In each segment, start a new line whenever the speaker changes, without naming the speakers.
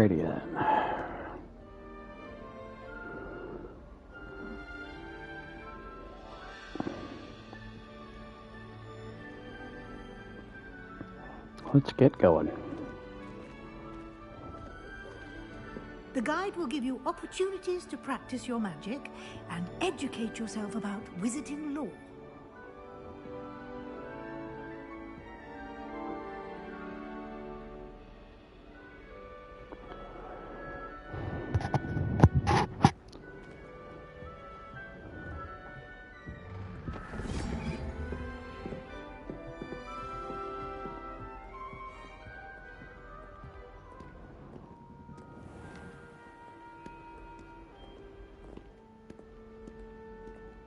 Alrighty then. Let's get going.
The guide will give you opportunities to practice your magic and educate yourself about wizarding lore.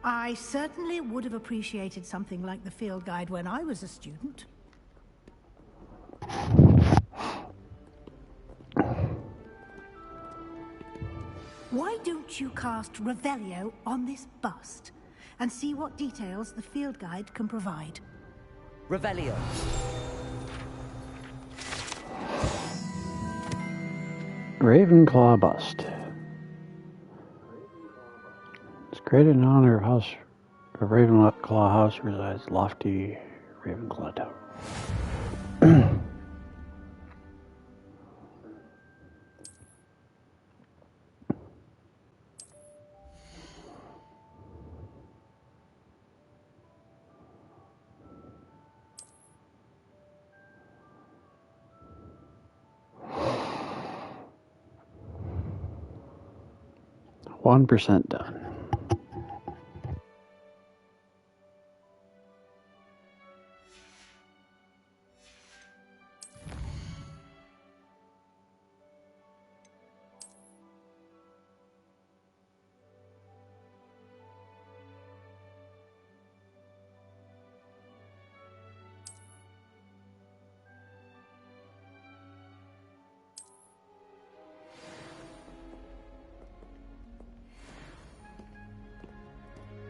I certainly would have appreciated something like the field guide when I was a student. Why don't you cast Revelio on this bust and see what details the field guide can provide?
Revelio.
Ravenclaw bust. It's created in honor of House of Ravenclaw House resides lofty Ravenclaw Tower. 1% done.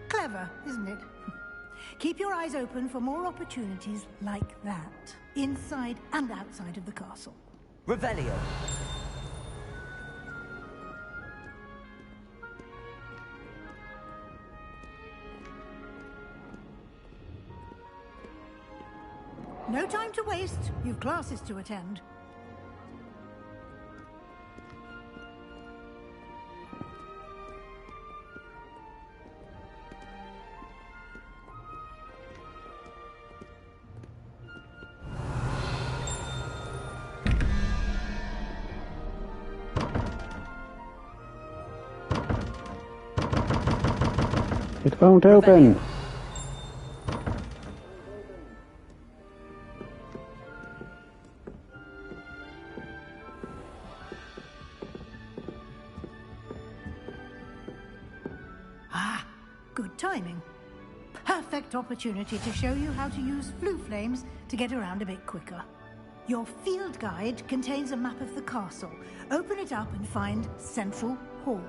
Clever, isn't it? Keep your eyes open for more opportunities like that, inside and outside of the castle.
Revelio.
No time to waste. You've classes to attend.
It won't open.
Ah, good timing. Perfect opportunity to show you how to use flue flames to get around a bit quicker. Your field guide contains a map of the castle. Open it up and find Central Hall.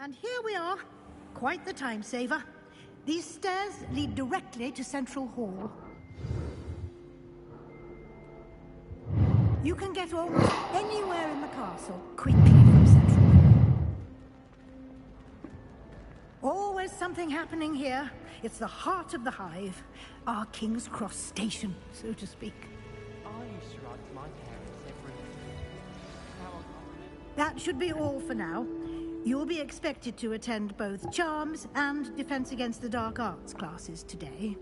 And here we are. Quite the time saver. These stairs lead directly to Central Hall. You can get almost anywhere in the castle quickly from Central Hall. Always something happening here. It's the heart of the Hive. Our King's Cross station, so to speak.
I used to write to my parents every week.
That should be all for now. You'll be expected to attend both Charms and Defense Against the Dark Arts classes today.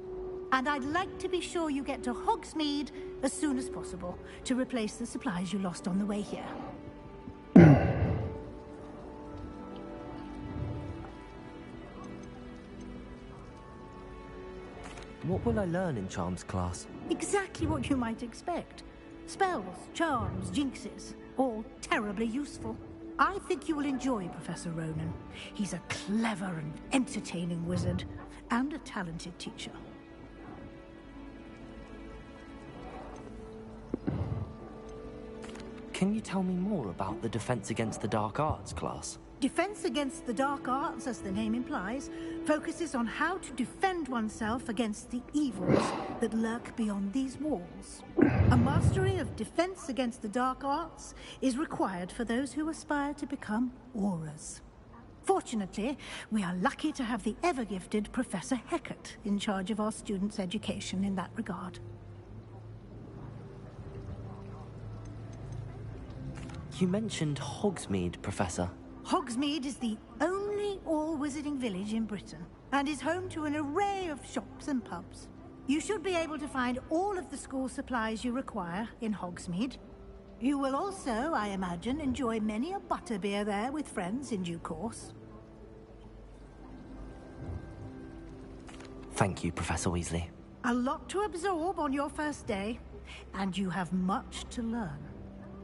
And I'd like to be sure you get to Hogsmeade as soon as possible to replace the supplies you lost on the way here.
What will I learn in Charms class?
Exactly what you might expect. Spells, charms, jinxes, all terribly useful. I think you will enjoy Professor Ronan. He's a clever and entertaining wizard, and a talented teacher.
Can you tell me more about the Defense Against the Dark Arts class?
Defense Against the Dark Arts, as the name implies, focuses on how to defend oneself against the evils that lurk beyond these walls. A mastery of Defense Against the Dark Arts is required for those who aspire to become Aurors. Fortunately, we are lucky to have the ever-gifted Professor Hecat in charge of our students' education in that regard.
You mentioned Hogsmeade, Professor.
Hogsmeade is the only all-wizarding village in Britain, and is home to an array of shops and pubs. You should be able to find all of the school supplies you require in Hogsmeade. You will also, I imagine, enjoy many a butterbeer there with friends in due course.
Thank you, Professor Weasley.
A lot to absorb on your first day, and you have much to learn.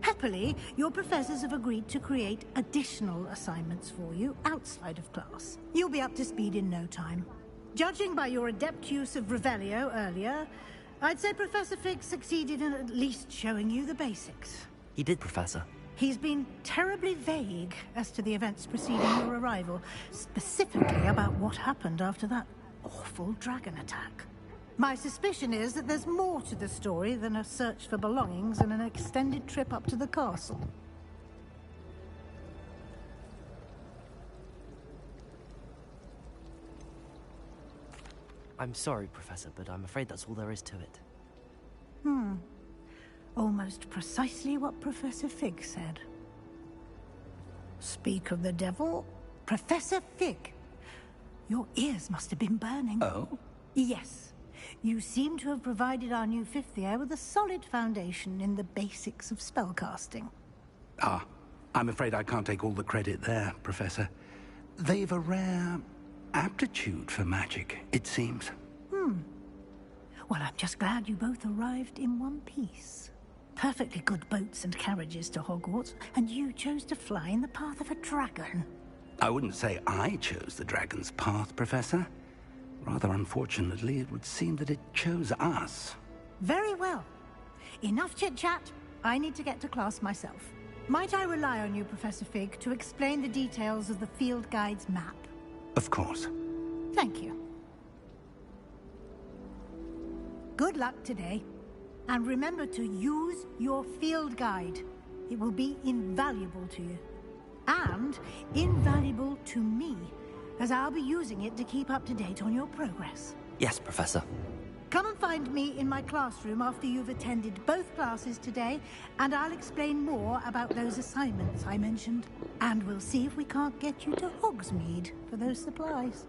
Happily, your professors have agreed to create additional assignments for you outside of class. You'll be up to speed in no time. Judging by your adept use of Revelio earlier, I'd say Professor Fig succeeded in at least showing you the basics.
He did, Professor.
He's been terribly vague as to the events preceding your arrival, specifically about what happened after that awful dragon attack. My suspicion is that there's more to the story than a search for belongings and an extended trip up to the castle.
I'm sorry, Professor, but I'm afraid that's all there is to it.
Almost precisely what Professor Fig said. Speak of the devil, Professor Fig. Your ears must have been burning.
Oh?
Yes. You seem to have provided our new fifth year with a solid foundation in the basics of spellcasting.
Ah, I'm afraid I can't take all the credit there, Professor. They've a rare aptitude for magic, it seems.
Well, I'm just glad you both arrived in one piece. Perfectly good boats and carriages to Hogwarts, and you chose to fly in the path of a dragon.
I wouldn't say I chose the dragon's path, Professor. Rather unfortunately, it would seem that it chose us.
Very well. Enough chit-chat. I need to get to class myself. Might I rely on you, Professor Fig, to explain the details of the field guide's map?
Of course.
Thank you. Good luck today. And remember to use your field guide. It will be invaluable to you. And invaluable to me, as I'll be using it to keep up to date on your progress.
Yes, Professor.
Come and find me in my classroom after you've attended both classes today, and I'll explain more about those assignments I mentioned. And we'll see if we can't get you to Hogsmeade for those supplies.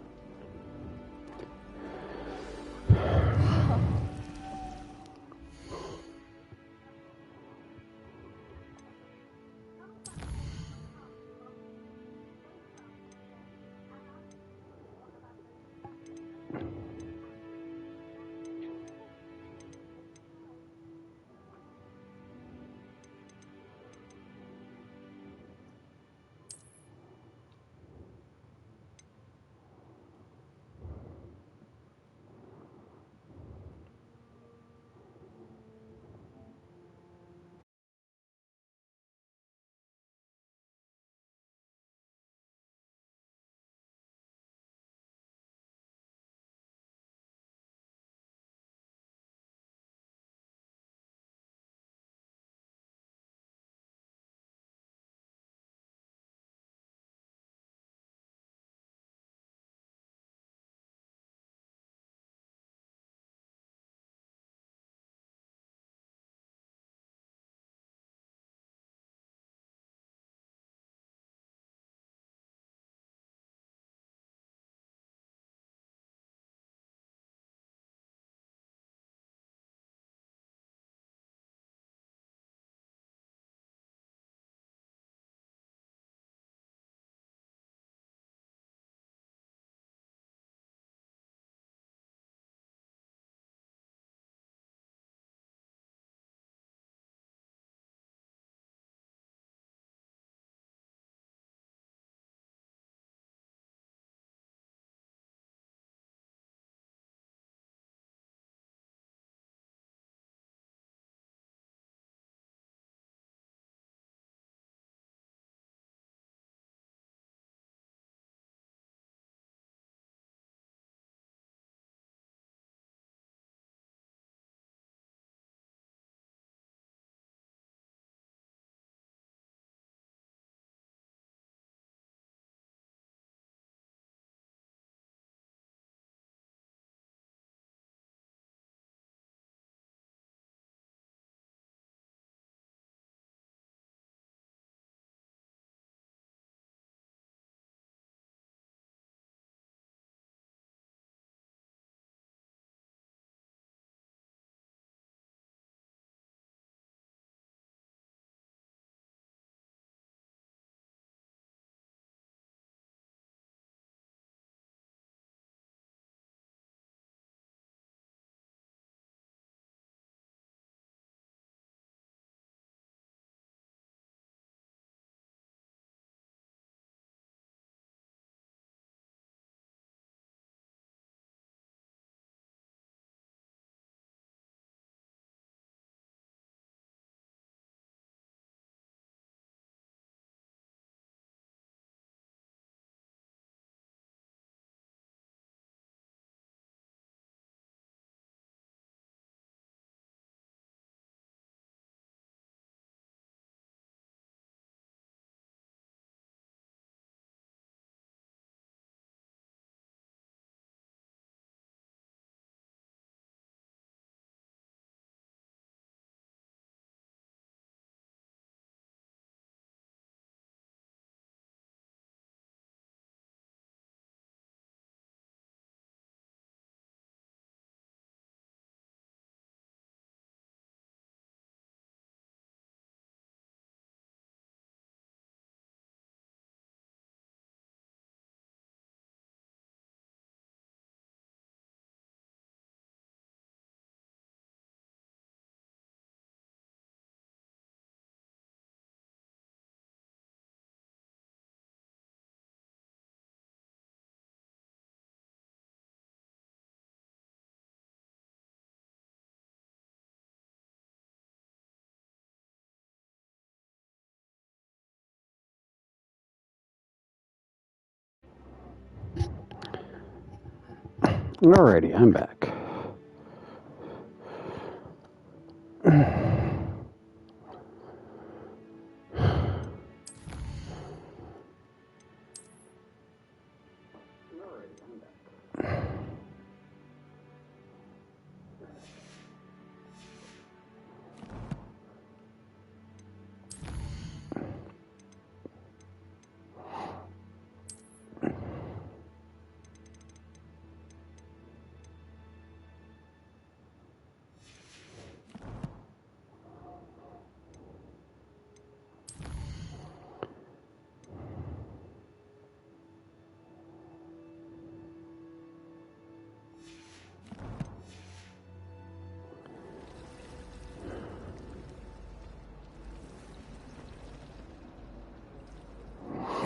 Alrighty, I'm back.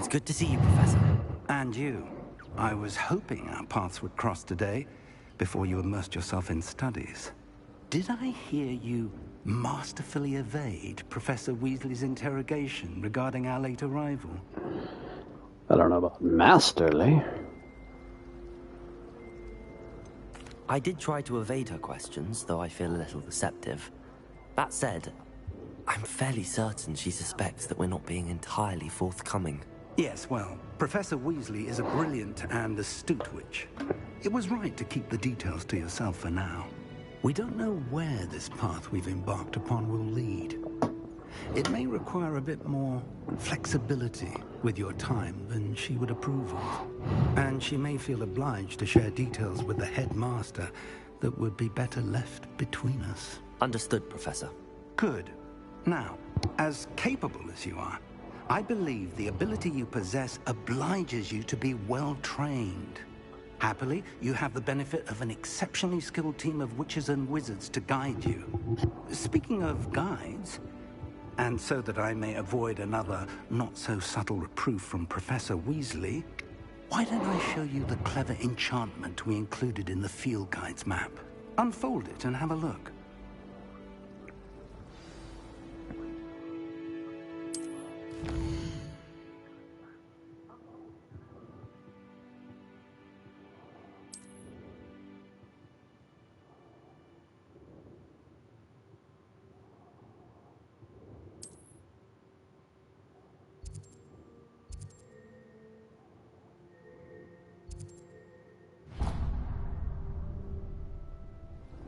It's good to see you, Professor.
And you. I was hoping our paths would cross today, before you immersed yourself in studies. Did I hear you masterfully evade Professor Weasley's interrogation regarding our late arrival?
I don't know about masterly.
I did try to evade her questions, though I feel a little receptive. That said, I'm fairly certain she suspects that we're not being entirely forthcoming.
Yes, well, Professor Weasley is a brilliant and astute witch. It was right to keep the details to yourself for now. We don't know where this path we've embarked upon will lead. It may require a bit more flexibility with your time than she would approve of. And she may feel obliged to share details with the headmaster that would be better left between us.
Understood, Professor.
Good. Now, as capable as you are, I believe the ability you possess obliges you to be well trained. Happily, you have the benefit of an exceptionally skilled team of witches and wizards to guide you. Speaking of guides, and so that I may avoid another not-so-subtle reproof from Professor Weasley, why don't I show you the clever enchantment we included in the field guide's map? Unfold it and have a look.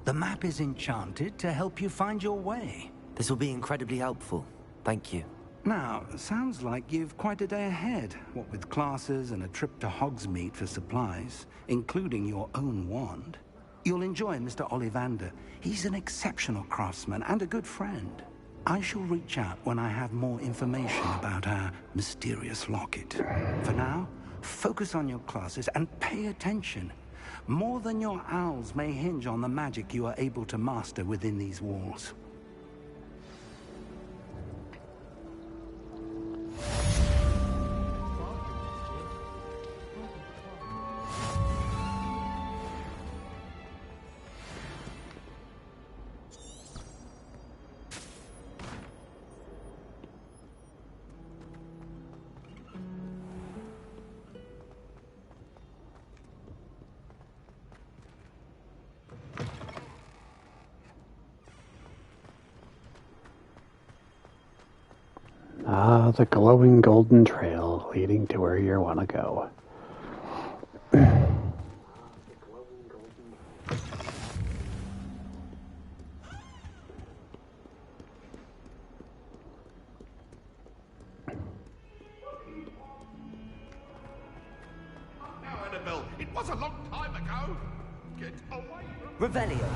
The map is enchanted to help you find your way.
This will be incredibly helpful. Thank you.
Now, sounds like you've quite a day ahead, what with classes and a trip to Hogsmeade for supplies, including your own wand. You'll enjoy Mr. Ollivander. He's an exceptional craftsman and a good friend. I shall reach out when I have more information about our mysterious locket. For now, focus on your classes and pay attention. More than your owls may hinge on the magic you are able to master within these walls.
Ah, the glowing golden trail leading to where you want to go.
Now, Annabelle, it was a long time ago. Get away from
Revelio.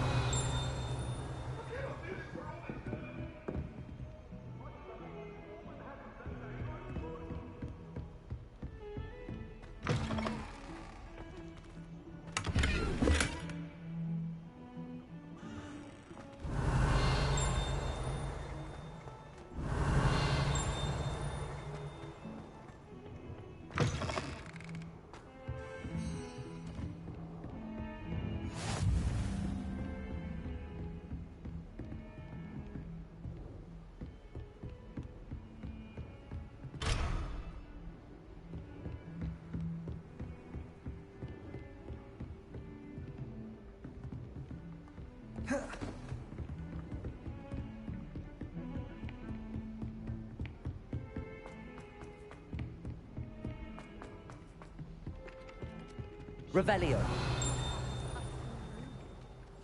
Revelio.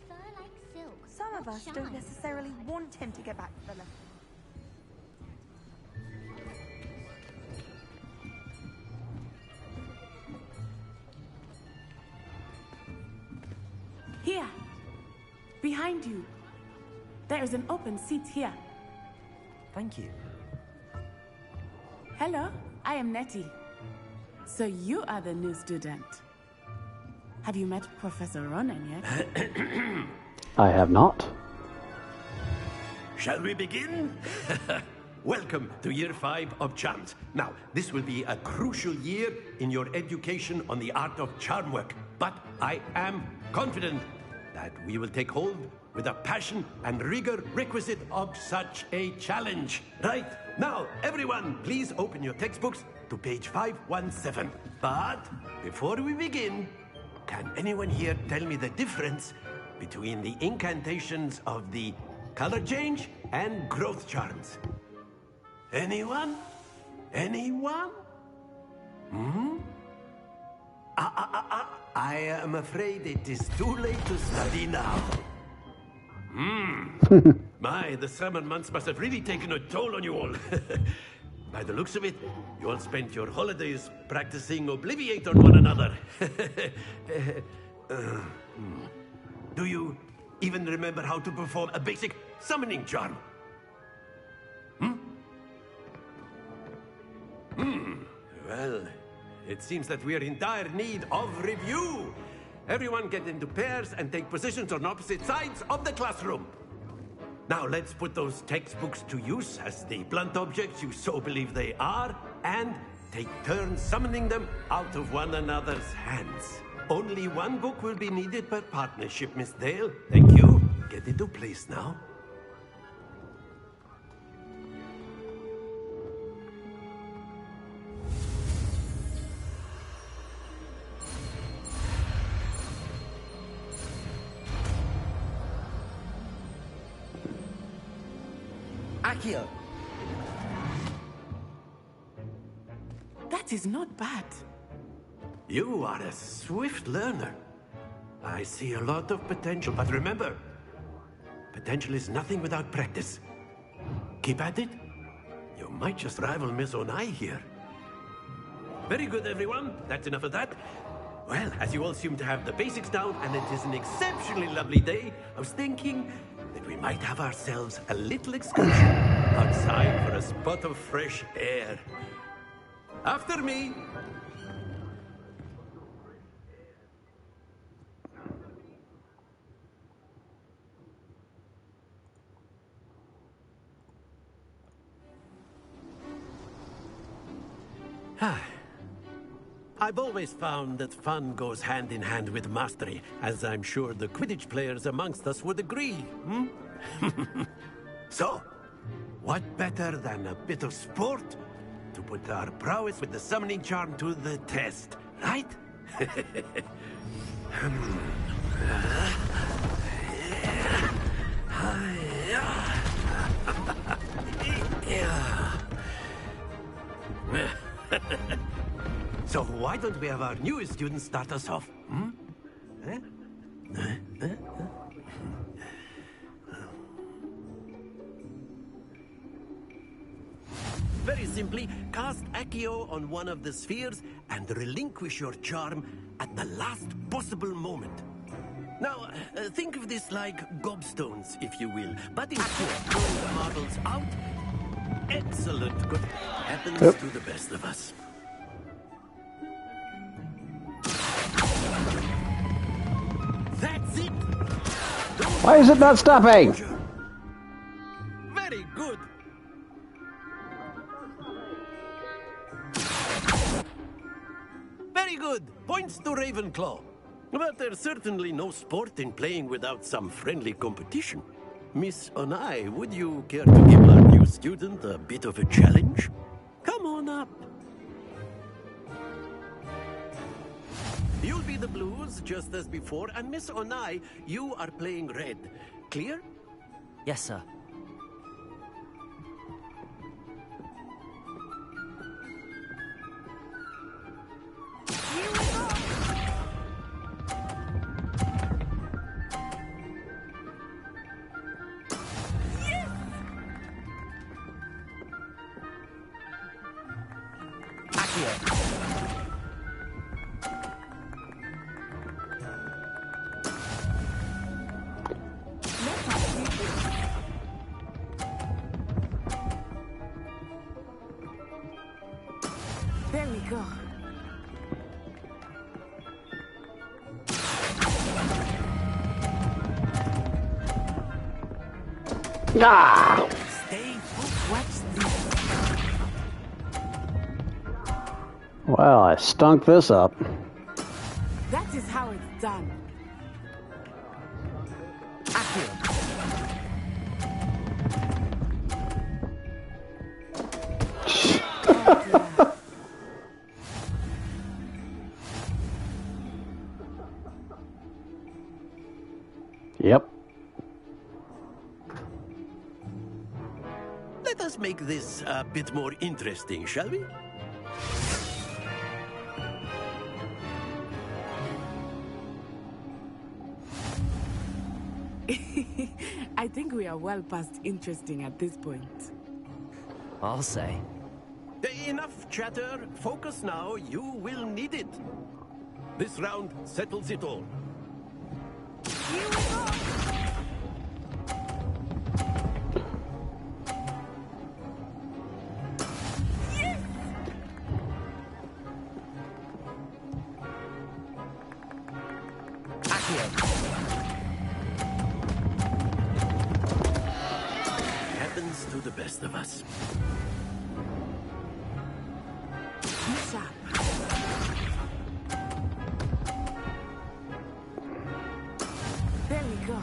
Fur like silk.
Some of us don't necessarily want him to get back to the left.
Here. Behind you. There is an open seat here.
Thank you.
Hello, I am Nettie. So you are the new student. Have you met Professor Ronan yet?
I have not.
Shall we begin? Welcome to Year 5 of Charms. Now, this will be a crucial year in your education on the art of charm work. But I am confident that we will take hold with the passion and rigor requisite of such a challenge. Right, now, everyone, please open your textbooks to page 517. But before we begin, can anyone here tell me the difference between the incantations of the color change and growth charms? Anyone? Anyone? I am afraid it is too late to study now. My, the summer months must have really taken a toll on you all. By the looks of it, you all spent your holidays practicing Obliviate on one another. Do you even remember how to perform a basic summoning charm? Well, it seems that we are in dire need of review. Everyone get into pairs and take positions on opposite sides of the classroom. Now let's put those textbooks to use as the blunt objects you so believe they are, and take turns summoning them out of one another's hands. Only one book will be needed per partnership, Miss Dale. Thank you. Get into place now.
Accio.
That is not bad.
You are a swift learner. I see a lot of potential, but remember, potential is nothing without practice. Keep at it. You might just rival Miss Onai here. Very good, everyone. That's enough of that. Well, as you all seem to have the basics down, and it is an exceptionally lovely day, I was thinking that we might have ourselves a little excursion outside for a spot of fresh air. After me. I've always found that fun goes hand in hand with mastery, as I'm sure the Quidditch players amongst us would agree, So, what better than a bit of sport to put our prowess with the summoning charm to the test, right? So why don't we have our newest student start us off? Very simply, cast Accio on one of the spheres and relinquish your charm at the last possible moment. Now, think of this like gobstones, if you will, but instead throw the marbles out. Excellent. Good. Happens to the best of us. That's it.
Why is it not stopping?
Very good. Very good. Points to Ravenclaw. But there's certainly no sport in playing without some friendly competition. Miss Onai, would you care to give our new student a bit of a challenge? Come on up. You'll be the blues, just as before, and Miss Onai, you are playing red. clear?
Yes, sir.
There we go.
Ah!
Stay put. Watch this.
Well, I stunk this up.
That is how it's done.
Yep.
Let us make this a bit more interesting, shall we?
I think we are well past interesting at this point.
I'll say.
Enough chatter. Focus now. You will need it. This round settles it all.
Here we go.
Happens to the best of us.
Be sharp. There we go.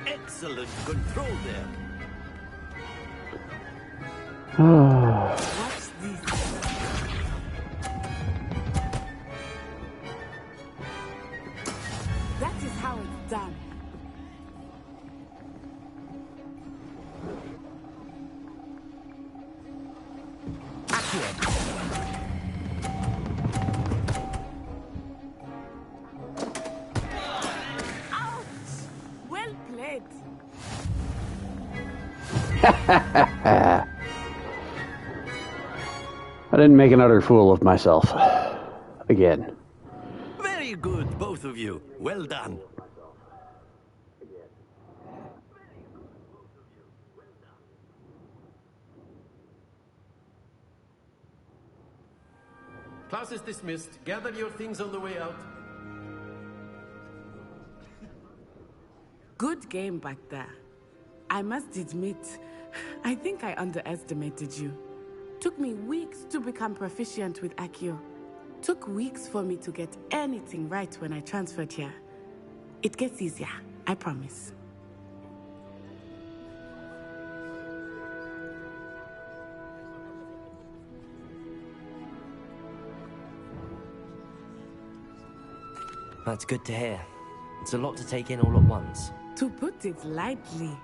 Excellent control there.
Watch this. That is how it's done. Ouch! Well played.
I didn't make an utter fool of myself. Again.
Very good, both of you. Well done. Class is dismissed. Gather your things on the way out.
Good game back there. I must admit, I think I underestimated you. Took me weeks to become proficient with Accio. Took weeks for me to get anything right when I transferred here. It gets easier, I promise.
That's good to hear. It's a lot to take in all at once.
To put it lightly,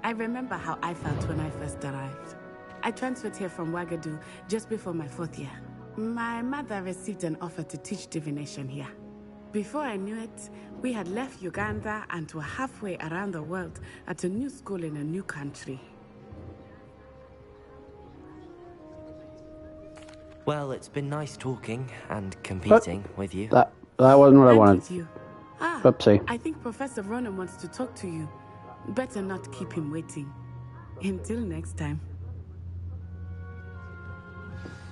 I remember how I felt when I first arrived. I transferred here from Wagadu just before my 4th year. My mother received an offer to teach divination here. Before I knew it, we had left Uganda and were halfway around the world at a new school in a new country.
Well, it's been nice talking and competing with you.
That wasn't what I
And
wanted.
with you. Ah,
Oopsie.
I think Professor Ronan wants to talk to you. Better not keep him waiting. Until next time.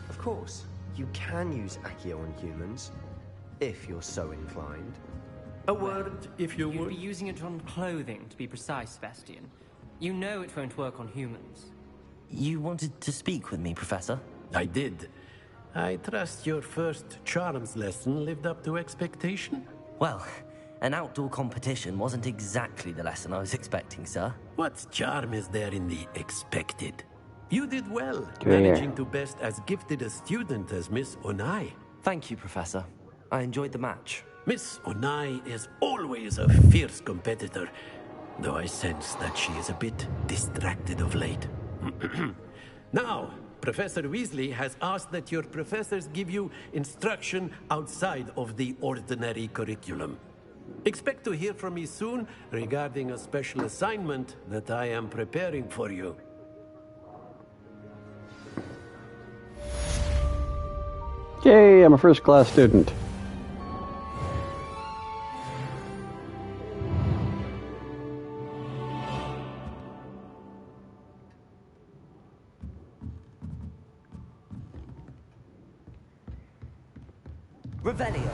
Of course, you can use Accio on humans, if you're so inclined.
A word, if you
You'd
would.
be using it on clothing, to be precise, Sebastian. You know it won't work on humans.
You wanted to speak with me, Professor?
I did. I trust your first charms lesson lived up to expectation?
Well, an outdoor competition wasn't exactly the lesson I was expecting, sir.
What charm is there in the expected? You did well,
Here.
managing to best as gifted a student as Miss Onai.
Thank you, Professor. I enjoyed the match.
Miss Onai is always a fierce competitor, though I sense that she is a bit distracted of late. Now, Professor Weasley has asked that your professors give you instruction outside of the ordinary curriculum. Expect to hear from me soon regarding a special assignment that I am preparing for you.
Yay, I'm a first class student.
Revelio.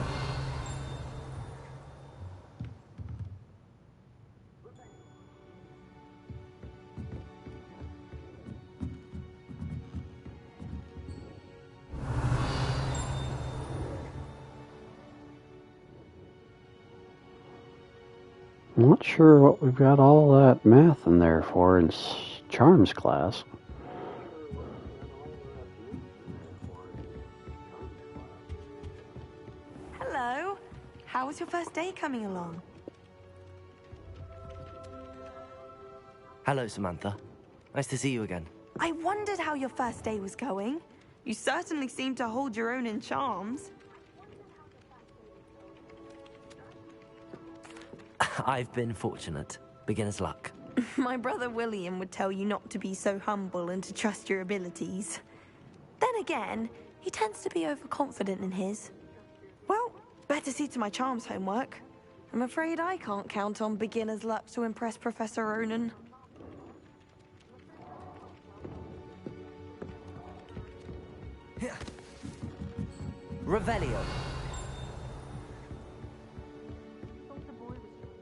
I'm not sure what we've got all that math in there for in Charms class.
Hello. How was your first day coming along?
Hello, Samantha. Nice to see you again.
I wondered how your first day was going. You certainly seem to hold your own in charms.
I've been fortunate. Beginner's luck.
My brother William would tell you not to be so humble and to trust your abilities. Then again, he tends to be overconfident in his. Well, better see to my charms homework. I'm afraid I can't count on beginner's luck to impress Professor Ronan.
Revelio.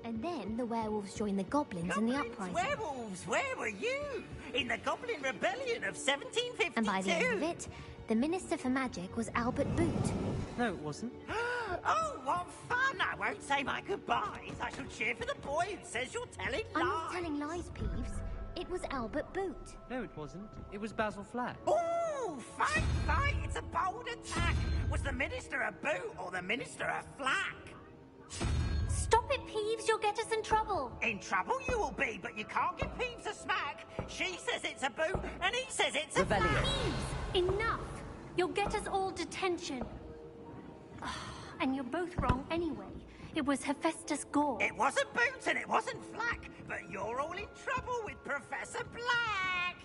And then the werewolves joined the goblins in the uprising.
Werewolves, where were you? In the Goblin Rebellion of 1752.
And by the end of it, the Minister for Magic was Albert Boot.
No, it wasn't.
Oh, what fun! I won't say my goodbyes. I shall cheer for the boy who says you're telling lies.
I'm not telling lies, Peeves. It was Albert Boot.
No, it wasn't. It was Basil Flack.
Oh, fight, fight! It's a bold attack. Was the Minister a boot or the Minister a flack?
Stop it, Peeves. You'll get us in trouble.
In trouble you will be, but you can't give Peeves a smack. She says it's a boot, and he says it's a flack.
Peeves, enough. You'll get us all detention. And you're both wrong anyway. It was Hephaestus Gore.
It wasn't Boots and it wasn't Flack, but you're all in trouble with Professor Black.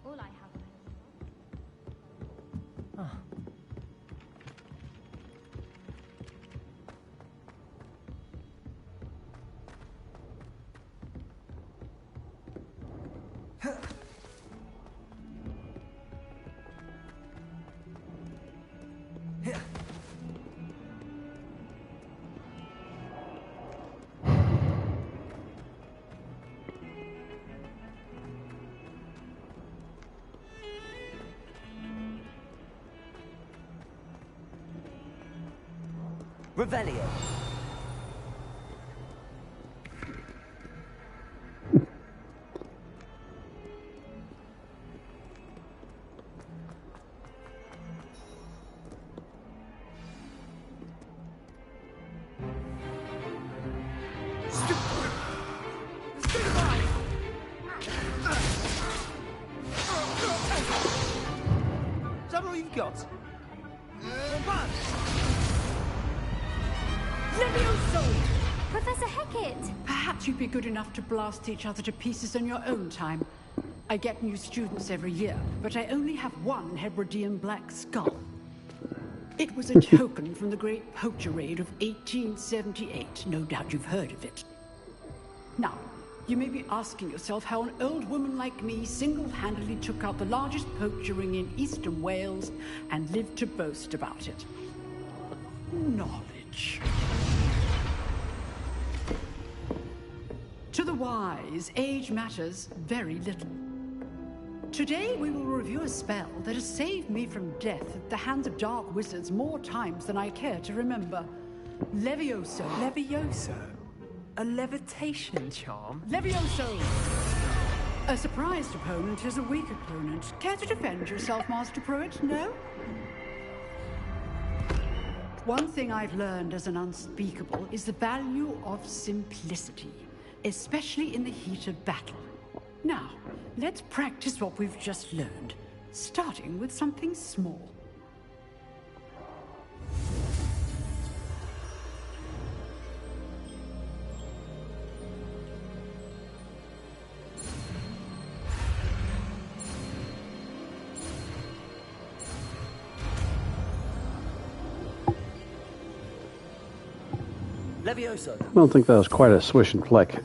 All I have.
Revelio.
Is that all you've got?
Levioso! Professor Hecat!
Perhaps you'd be good enough to blast each other to pieces in your own time. I get new students every year, but I only have one Hebridean black skull. It was a token from the Great Poacher Raid of 1878. No doubt you've heard of it. Now, you may be asking yourself how an old woman like me single-handedly took out the largest poacher ring in eastern Wales and lived to boast about it. Knowledge. To the wise, age matters very little. Today we will review a spell that has saved me from death at the hands of dark wizards more times than I care to remember. Levioso.
Levioso? A levitation charm?
Levioso! A surprised opponent is a weak opponent. Care to defend yourself, Master Pruitt? No? One thing I've learned as an unspeakable is the value of simplicity, especially in the heat of battle. Now, let's practice what we've just learned, starting with something small.
Levioso.
I don't think that was quite a swish and flick.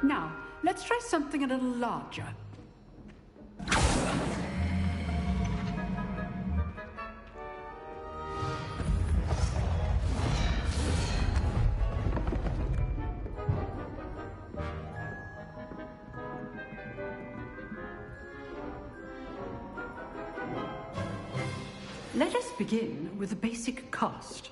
Now, let's try something a little larger. Let us begin with a basic cast.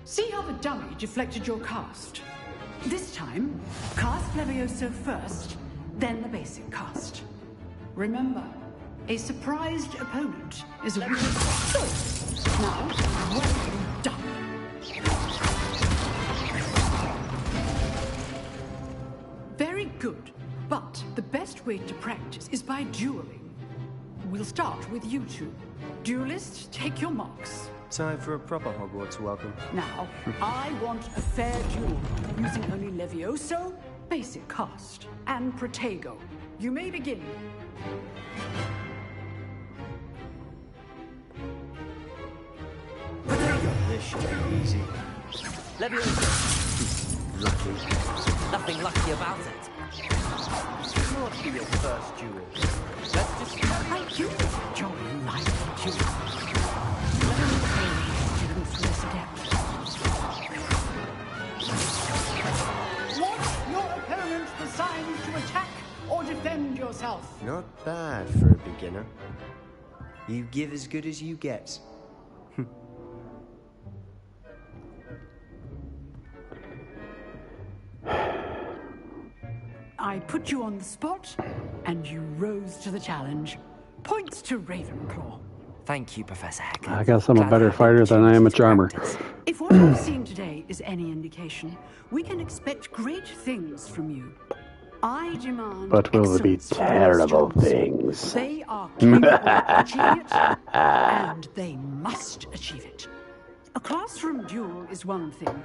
See how the dummy deflected your cast? This time, cast Levioso first, then the basic cast. Remember, a surprised opponent is a weak. Now, well done. Very good, but the best way to practice is by dueling. We'll start with you two. Duelists, take your marks.
Time for a proper Hogwarts welcome.
Now, I want a fair duel, using only Levioso, basic cast, and Protego. You may begin.
This should be easy.
Levioso. Lucky. Nothing lucky about it.
This might be your first duel.
Let's just...
I do enjoy life duel. Want your opponent assigned to attack or defend yourself?
Not bad for a beginner. You give as good as you get.
I put you on the spot, and you rose to the challenge. Points to Ravenclaw.
Thank you, Professor Heck.
I guess I'm a better fighter than I am a charmer.
If what we've seen today is any indication, we can expect great things from you. I demand
But will there be
excellence from those
terrible
charms.
things?
They are capable of achieving it, and they must achieve it. A classroom duel is one thing,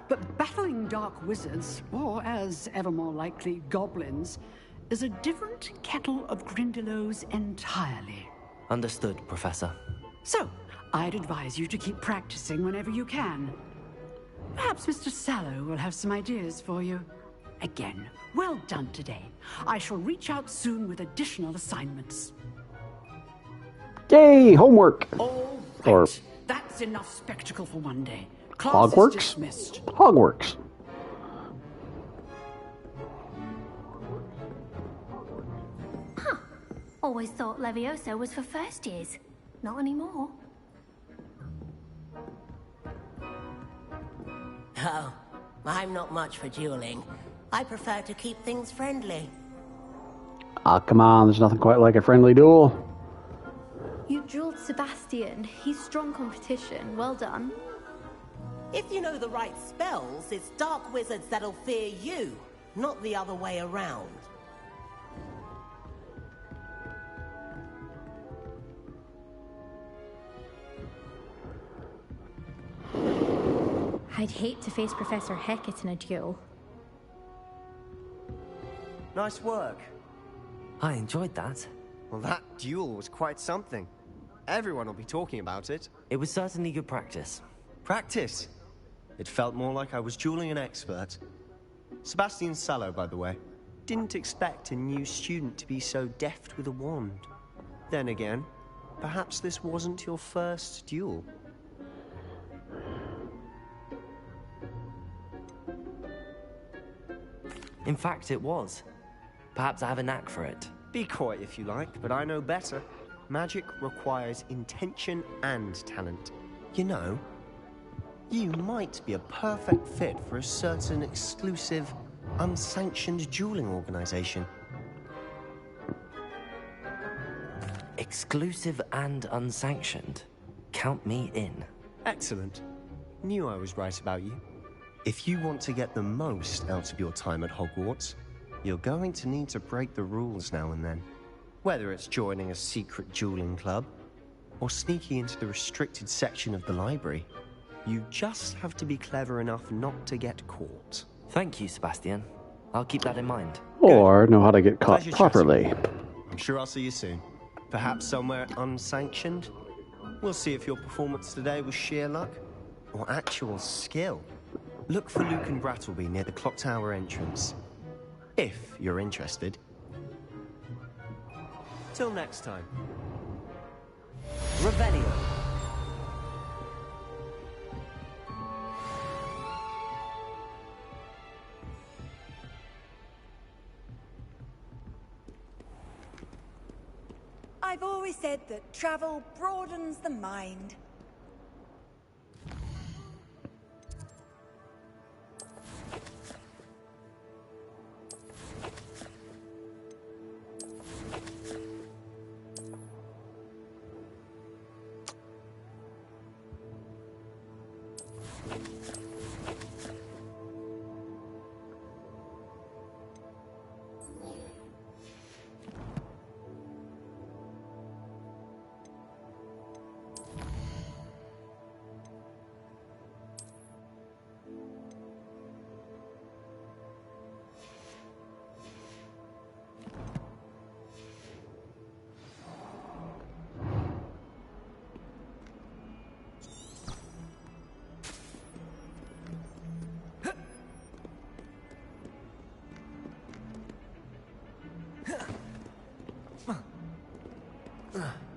but battling dark wizards, or as ever more likely, goblins, is a different kettle of Grindylows entirely.
Understood, Professor.
So, I'd advise you to keep practicing whenever you can. Perhaps Mr. Sallow will have some ideas for you. Again, well done today. I shall reach out soon with additional assignments.
Yay, homework!
All right.
Or
That's enough spectacle for one day. Class is
Hogwarts?
dismissed.
Hogwarts.
Always thought Levioso was for first years. Not anymore.
Oh, I'm not much for dueling. I prefer to keep things friendly.
Ah, come on, there's nothing quite like a friendly duel.
You dueled Sebastian. He's strong competition. Well done.
If you know the right spells, it's dark wizards that'll fear you, not the other way around.
I'd hate to face Professor Hecat in a duel.
Nice work.
I enjoyed that.
Well, that duel was quite something. Everyone will be talking about it.
It was certainly good practice.
Practice? It felt more like I was dueling an expert. Sebastian Sallow, by the way. Didn't expect a new student to be so deft with a wand. Then again, perhaps this wasn't your first duel.
In fact, it was. Perhaps I have a knack for it.
Be coy if you like, but I know better. Magic requires intention and talent. You know, you might be a perfect fit for a certain exclusive, unsanctioned dueling organization.
Exclusive and unsanctioned. Count me in.
Excellent. Knew I was right about you. If you want to get the most out of your time at Hogwarts, you're going to need to break the rules now and then. Whether it's joining a secret dueling club, or sneaking into the restricted section of the library, you just have to be clever enough not to get caught.
Thank you, Sebastian. I'll keep that in mind.
Or know how to get caught
Pleasure
properly.
chatting. I'm sure I'll see you soon. Perhaps somewhere unsanctioned? We'll see if your performance today was sheer luck, or actual skill. Look for Luke and Brattleby near the clock tower entrance. If you're interested. Till next time.
Revelio.
I've always said that travel broadens the mind.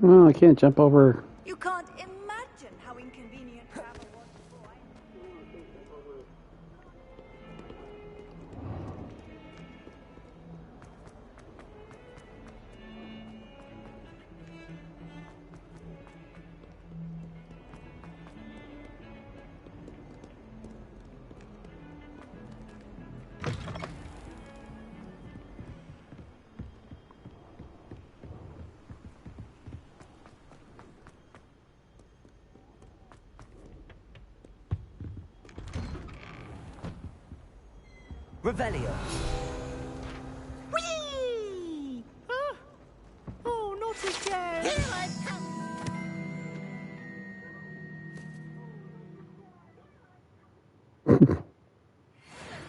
Oh, I can't jump over.
You can't imagine how inconvenient travel was before
Revelio.
Whee! Oh, not again! Here I come!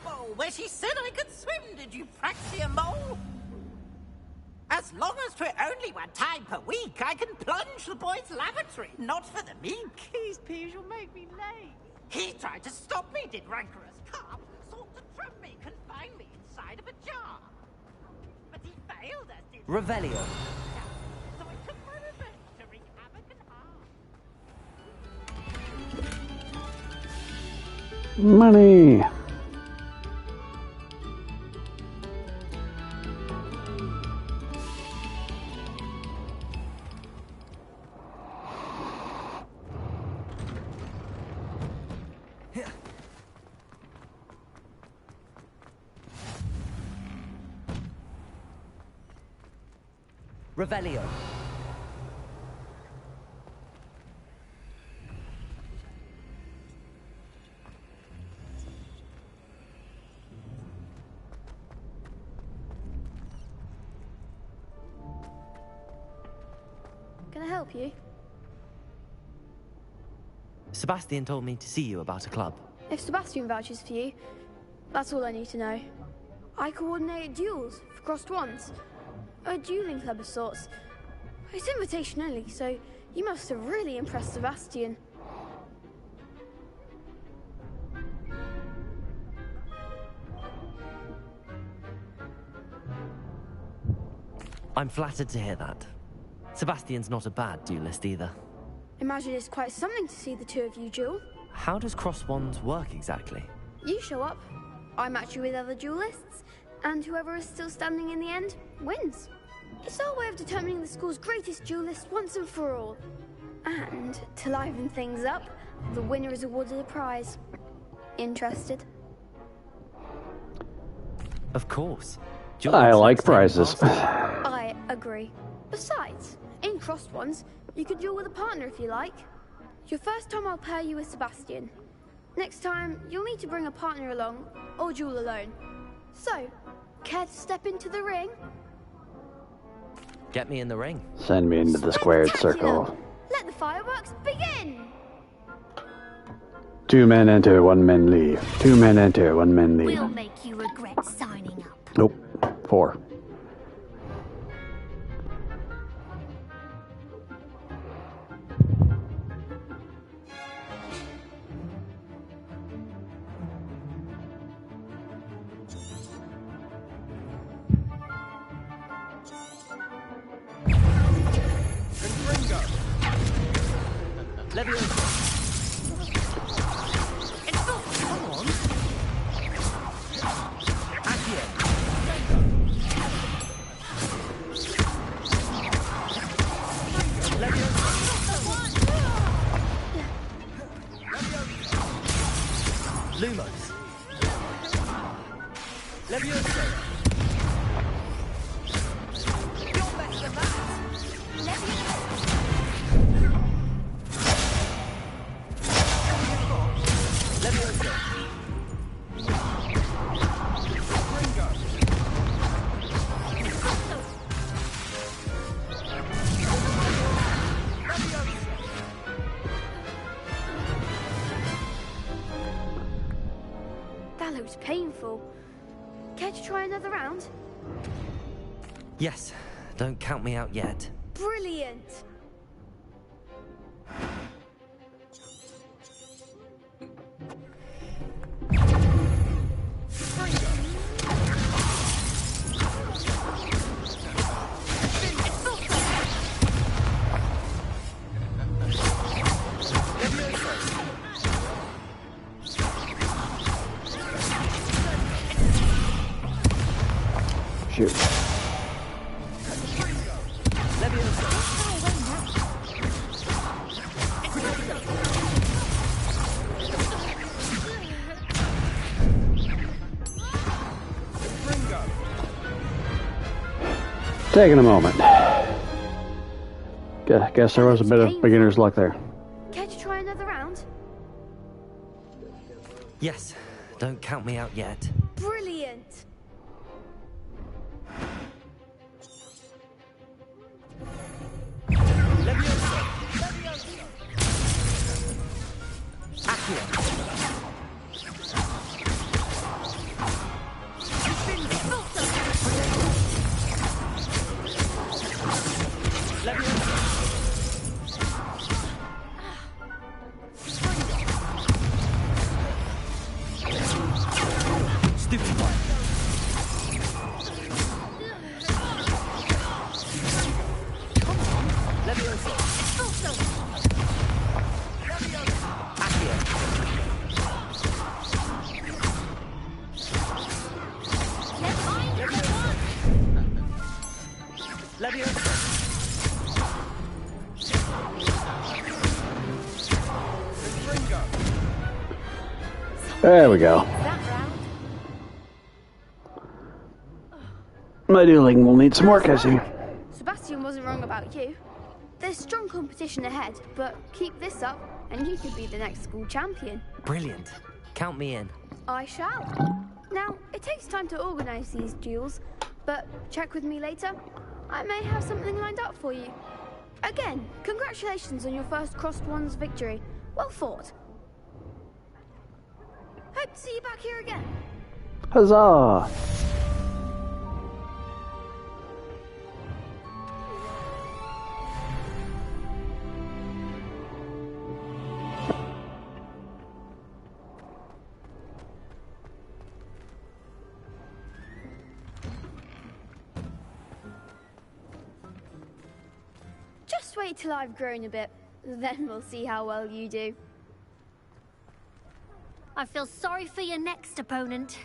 Oh, where she said I could swim, did you Praxia Mole? As long as 'twere only 1 time per week, I can plunge the boy's lavatory. Not for the meek.
These peas will make me late.
He tried to stop me, did rancorous carp. Sought to trap me, confine me inside of a jar. But he failed, as did...
Revelio.
So I took my revenge to wreak havoc and harm.
Money!
Revelio.
Can I help you?
Sebastian told me to see you about a club.
If Sebastian vouches for you, that's all I need to know. I coordinate duels for crossed ones. A dueling club of sorts. It's invitation only, so you must have really impressed Sebastian.
I'm flattered to hear that. Sebastian's not a bad duelist either.
Imagine it's quite something to see the two of you duel.
How does cross wands work exactly?
You show up, I match you with other duelists, and whoever is still standing in the end wins. It's our way of determining the school's greatest duelist once and for all. And to liven things up, the winner is awarded a prize. Interested?
Of course.
I like prizes.
I agree. Besides, in crossed ones, you could duel with a partner if you like. Your first time I'll pair you with Sebastian. Next time, you'll need to bring a partner along, or duel alone. So, care to step into the ring?
Get me in the ring.
Send me into the squared circle.
Let the fireworks begin!
2 men enter, 1 man leave. 2 men enter, 1 man leave.
We'll make you regret signing up.
Nope. 4.
Lumos. Levioso.
You're better than that.
Levioso.
That looks painful. Care to try another round?
Yes, don't count me out yet.
Brilliant!
Shoot. Taking a moment. Guess there was a bit of beginner's luck there.
Care to try another round?
Yes, don't count me out yet.
Brilliant!
There we go. My dueling will need some work, I see.
Sebastian wasn't wrong about you. There's strong competition ahead, but keep this up and you could be the next school champion.
Brilliant. Count me in.
I shall. Now, it takes time to organise these duels, but check with me later. I may have something lined up for you. Again, congratulations on your first Crossed Wands victory. Well fought. Hope to see you back here again.
Huzzah!
Just wait till I've grown a bit, then we'll see how well you do.
I feel sorry for your next opponent.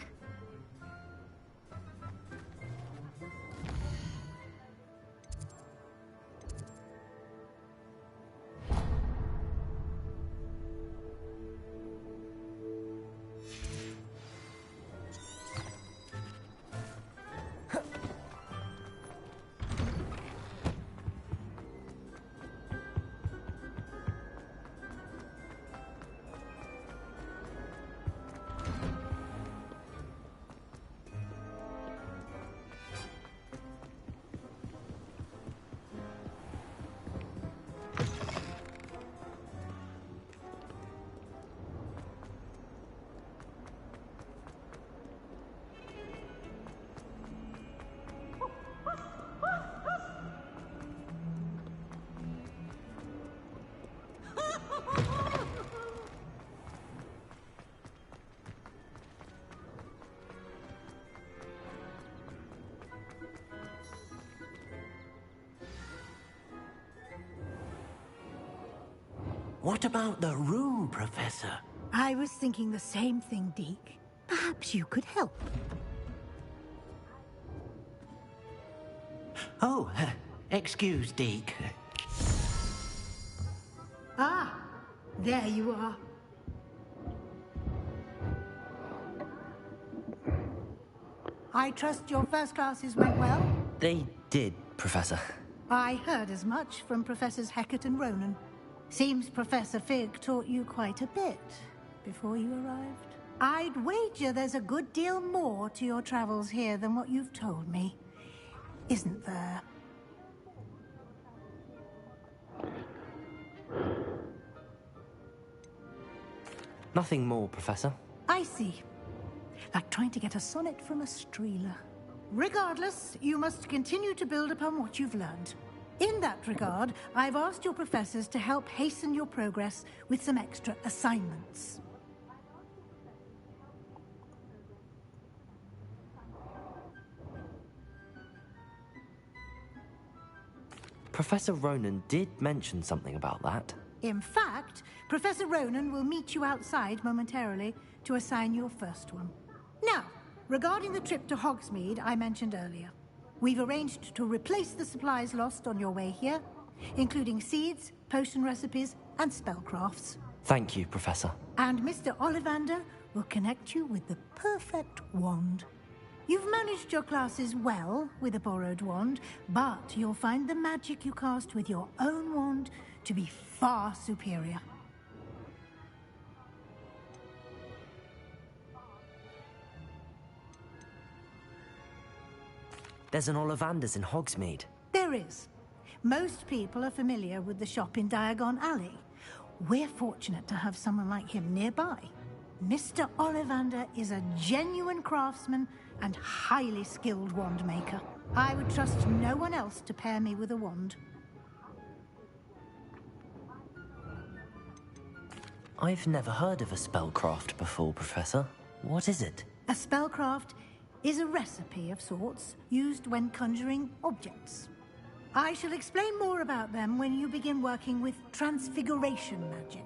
What about the room, Professor?
I was thinking the same thing, Deke. Perhaps you could help.
Oh, excuse, Deke.
Ah, there you are. I trust your first classes went well?
They did, Professor.
I heard as much from Professors Hecat and Ronan. Seems Professor Fig taught you quite a bit before you arrived. I'd wager there's a good deal more to your travels here than what you've told me. Isn't there?
Nothing more, Professor.
I see. Like trying to get a sonnet from a streeler. Regardless, you must continue to build upon what you've learned. In that regard, I've asked your professors to help hasten your progress with some extra assignments.
Professor Ronan did mention something about that.
In fact, Professor Ronan will meet you outside momentarily to assign your first one. Now, regarding the trip to Hogsmeade I mentioned earlier, we've arranged to replace the supplies lost on your way here, including seeds, potion recipes, and spellcrafts.
Thank you, Professor.
And Mr. Ollivander will connect you with the perfect wand. You've managed your classes well with a borrowed wand, but you'll find the magic you cast with your own wand to be far superior.
There's an Ollivander's in Hogsmeade.
There is. Most people are familiar with the shop in Diagon Alley. We're fortunate to have someone like him nearby. Mr. Ollivander is a genuine craftsman and highly skilled wand maker. I would trust no one else to pair me with a wand.
I've never heard of a spellcraft before, Professor. What is it?
A spellcraft is a recipe of sorts used when conjuring objects. I shall explain more about them when you begin working with transfiguration magic.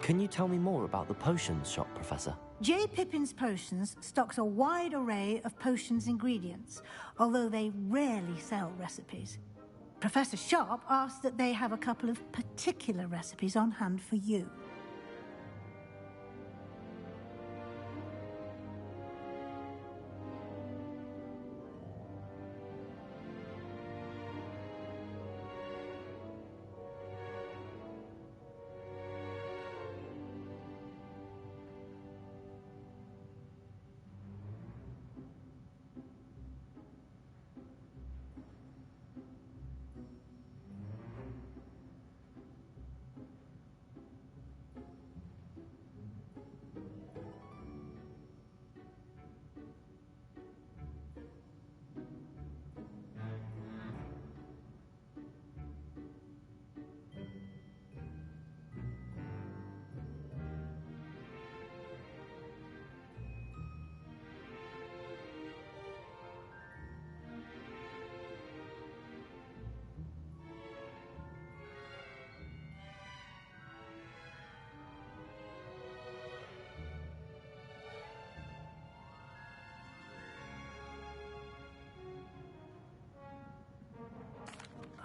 Can you tell me more about the potions shop, Professor?
J. Pippin's Potions stocks a wide array of potions ingredients, although they rarely sell recipes. Professor Sharp asked that they have a couple of particular recipes on hand for you.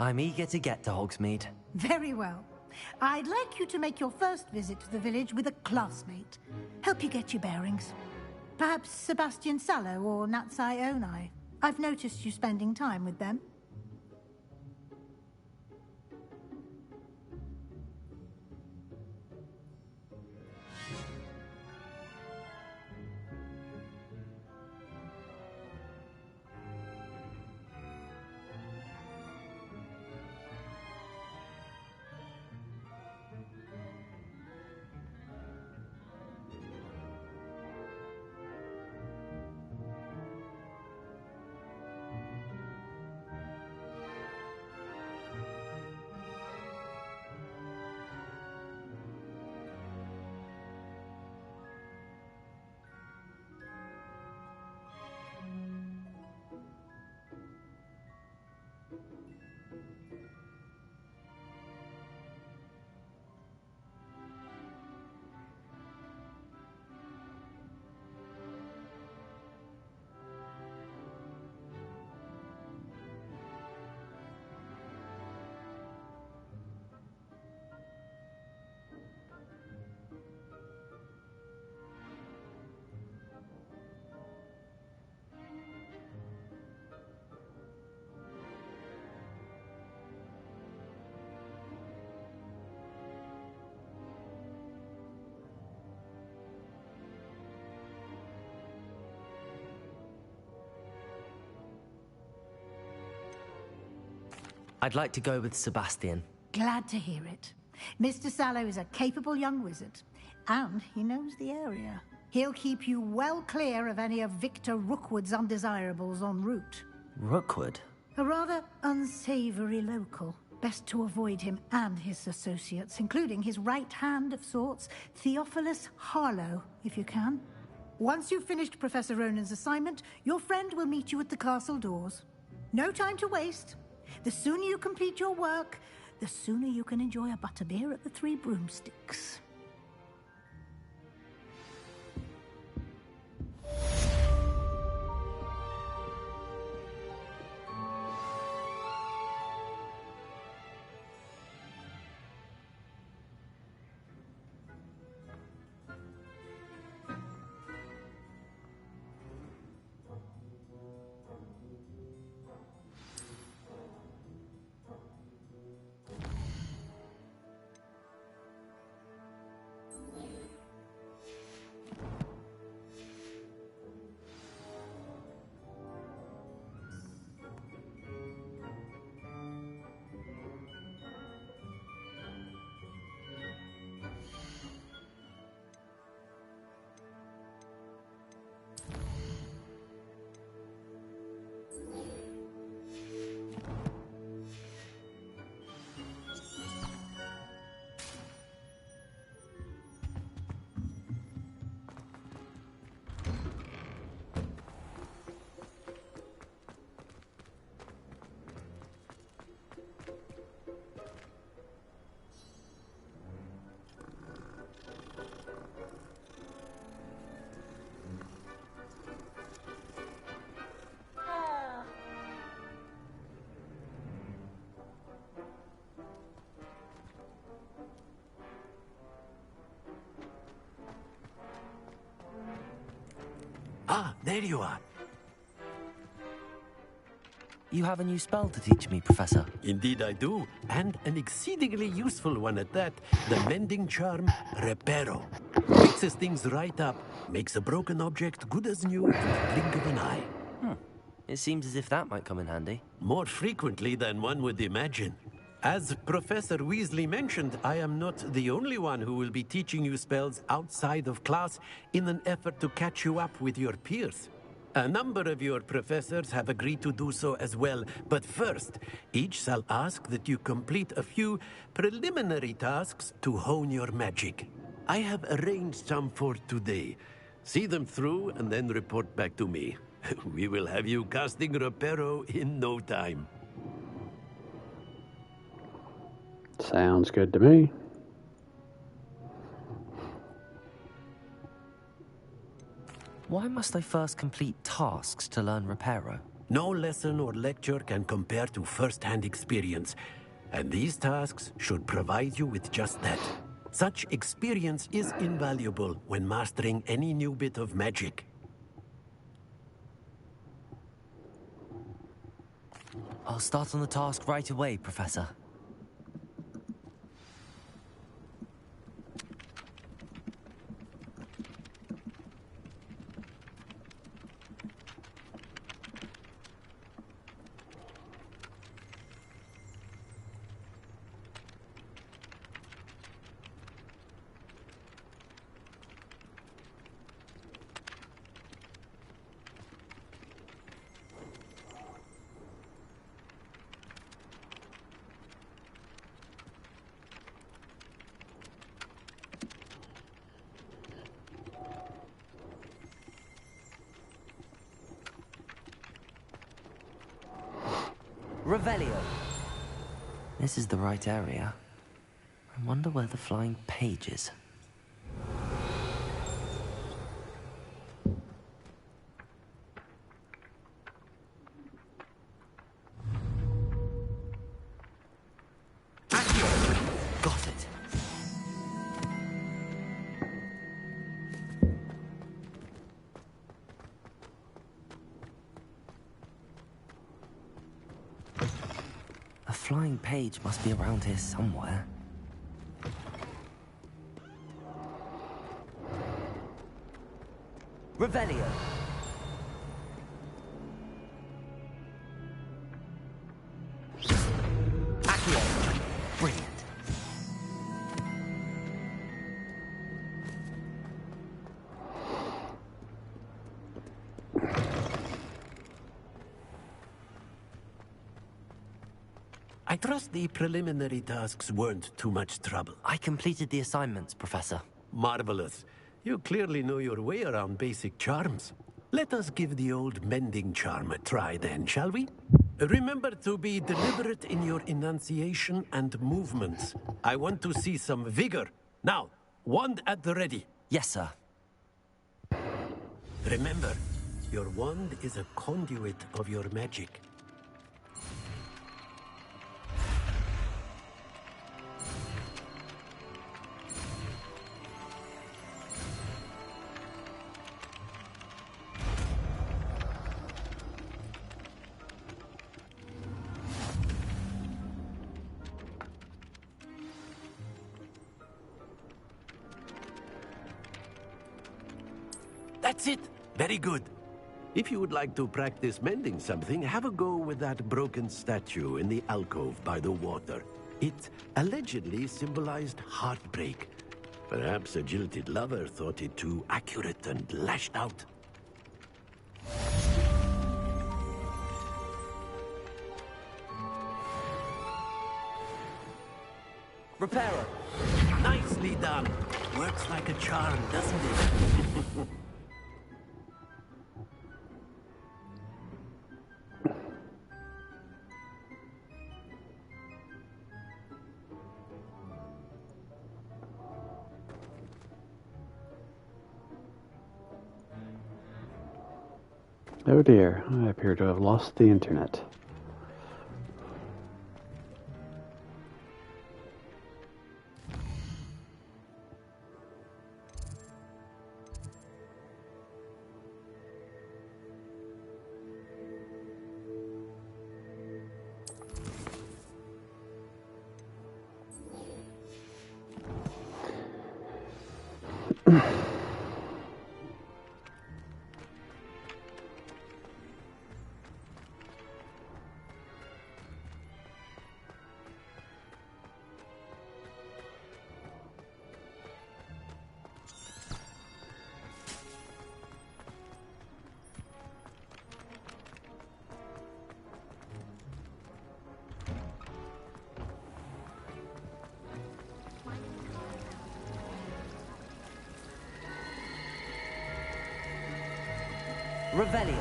I'm eager to get to Hogsmeade.
Very well. I'd like you to make your first visit to the village with a classmate. Help you get your bearings. Perhaps Sebastian Sallow or Natsai Onai. I've noticed you spending time with them.
I'd like to go with Sebastian.
Glad to hear it. Mr. Sallow is a capable young wizard, and he knows the area. He'll keep you well clear of any of Victor Rookwood's undesirables en route.
Rookwood?
A rather unsavory local. Best to avoid him and his associates, including his right hand of sorts, Theophilus Harlow, if you can. Once you've finished Professor Ronan's assignment, your friend will meet you at the castle doors. No time to waste. The sooner you complete your work, the sooner you can enjoy a butterbeer at the Three Broomsticks.
there you are.
You have a new spell to teach me, Professor.
Indeed I do, and an exceedingly useful one at that. The mending charm, Reparo. Fixes things right up, makes a broken object good as new in the blink of an eye.
It seems as if that might come in handy.
More frequently than one would imagine. As Professor Weasley mentioned, I am not the only one who will be teaching you spells outside of class in an effort to catch you up with your peers. A number of your professors have agreed to do so as well, but first, each shall ask that you complete a few preliminary tasks to hone your magic. I have arranged some for today. See them through and then report back to me. We will have you casting Reparo in no time.
Sounds good to me.
Why must I first complete tasks to learn Reparo?
No lesson or lecture can compare to first-hand experience, and these tasks should provide you with just that. Such experience is invaluable when mastering any new bit of magic.
I'll start on the task right away, Professor. Revelio. This is the right area. I wonder where the flying page is. Got it. A flying page must be around here somewhere. Revelio. Accio. Brilliant.
I trust the preliminary tasks weren't too much trouble.
I completed the assignments, Professor.
Marvelous. You clearly know your way around basic charms. Let us give the old mending charm a try then, shall we? Remember to be deliberate in your enunciation and movements. I want to see some vigor. Now, wand at the ready.
Yes, sir.
Remember, your wand is a conduit of your magic. That's it. Very good. If you would like to practice mending something, have a go with that broken statue in the alcove by the water. It allegedly symbolized heartbreak. Perhaps a jilted lover thought it too accurate and lashed out.
Reparo.
Nicely done. Works like a charm, doesn't it?
Oh dear, I appear to have lost the internet.
Revelio.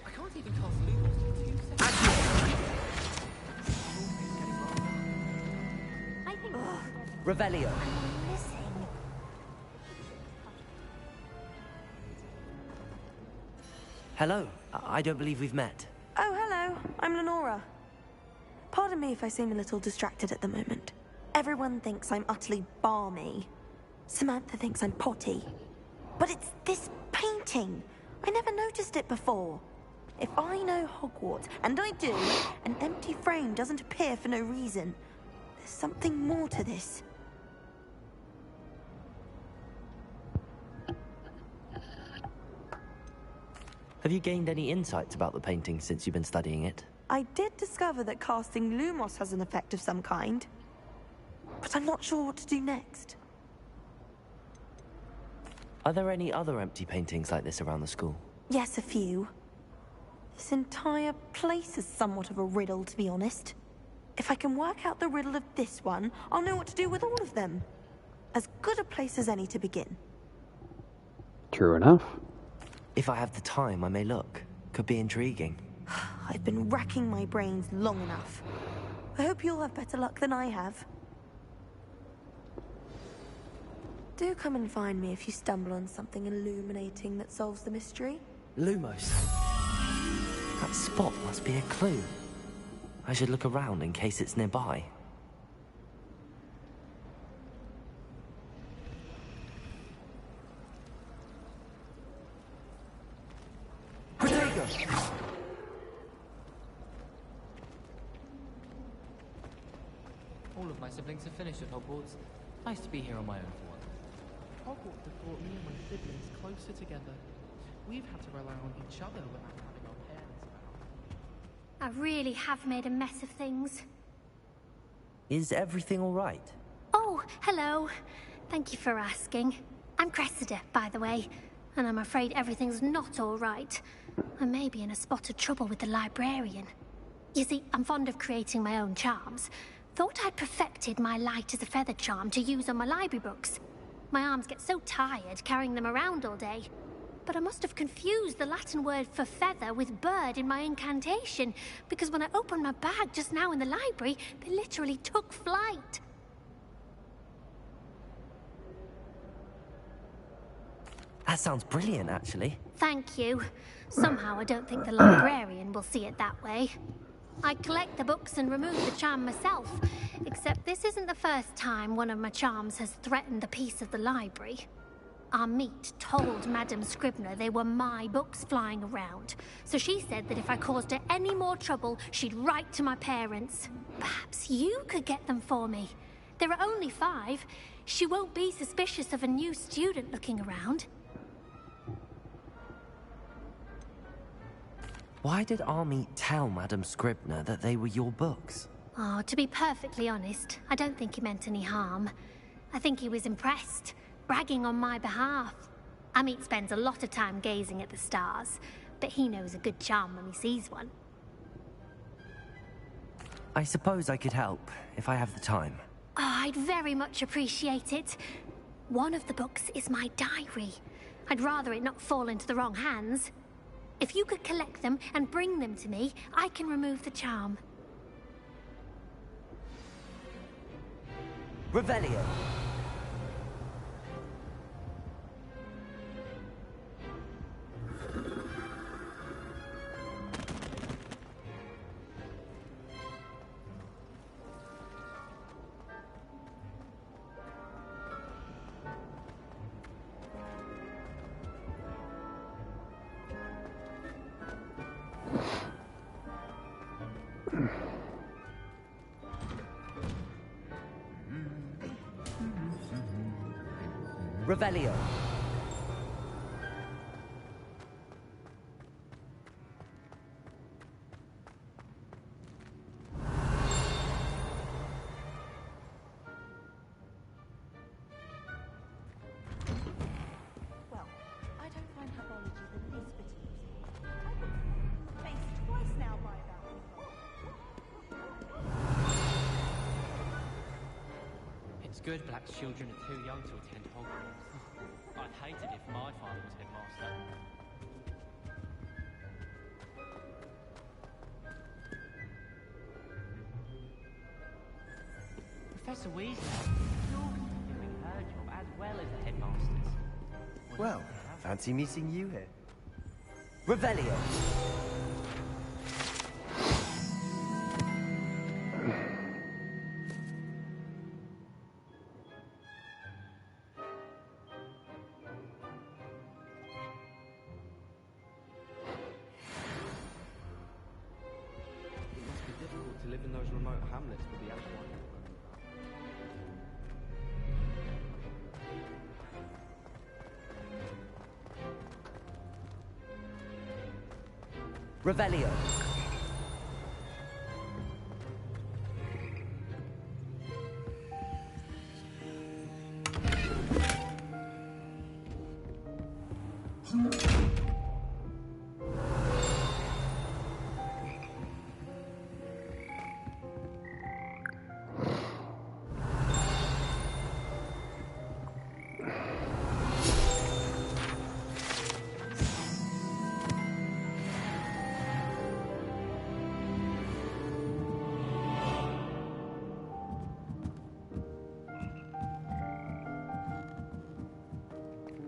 I can't even cast Lumos for 2 seconds.
I think
Revelio. Hello. I don't believe we've met.
Oh, hello. I'm Lenora. Pardon me if I seem a little distracted at the moment. Everyone thinks I'm utterly balmy. Samantha thinks I'm potty. But it's this painting. I never noticed it before. If I know Hogwarts, and I do, an empty frame doesn't appear for no reason. There's something more to this.
Have you gained any insights about the painting since you've been studying it?
I did discover that casting Lumos has an effect of some kind. But I'm not sure what to do next.
Are there any other empty paintings like this around the school?
Yes, a few. This entire place is somewhat of a riddle, to be honest. If I can work out the riddle of this one, I'll know what to do with all of them. As good a place as any to begin.
True enough.
If I have the time, I may look. Could be intriguing.
I've been racking my brains long enough. I hope you'll have better luck than I have. Do come and find me if you stumble on something illuminating that solves the mystery.
Lumos. That spot must be a clue. I should look around in case it's nearby. Protego!
All of my siblings have finished at Hogwarts. Nice to be here on my own for once.
Hogwarts have brought me and my siblings closer together. We've had to rely on each other without having our parents around.
I really have made a mess of things.
Is everything all right?
Oh, hello. Thank you for asking. I'm Cressida, by the way, and I'm afraid everything's not all right. I may be in a spot of trouble with the librarian. You see, I'm fond of creating my own charms. Thought I'd perfected my light as a feather charm to use on my library books. My arms get so tired carrying them around all day. But I must have confused the Latin word for feather with bird in my incantation, because when I opened my bag just now in the library, they literally took flight.
That sounds brilliant, actually.
Thank you. Somehow I don't think the librarian will see it that way. I collect the books and remove the charm myself, except this isn't the first time one of my charms has threatened the peace of the library. Our meet told Madame Scribner they were my books flying around, so she said that if I caused her any more trouble, she'd write to my parents. Perhaps you could get them for me. There are only 5. She won't be suspicious of a new student looking around.
Why did Army tell Madame Scribner that they were your books?
Oh, to be perfectly honest, I don't think he meant any harm. I think he was impressed, bragging on my behalf. Amit spends a lot of time gazing at the stars, but he knows a good charm when he sees one.
I suppose I could help, if I have the time.
Oh, I'd very much appreciate it. One of the books is my diary. I'd rather it not fall into the wrong hands. If you could collect them and bring them to me, I can remove the charm.
Revelio. Revelio.
Well, I don't find herbology the least bit amusing. I've been faced twice now by that.
It's good Black's children are too young to attend Hogwarts. I'd hate it if my father was headmaster. Professor Weasley, you're doing her job as well as the headmasters.
Well, fancy meeting you here.
Revelio.
It must be difficult to live in those remote hamlets with the Ashwan.
Revelio.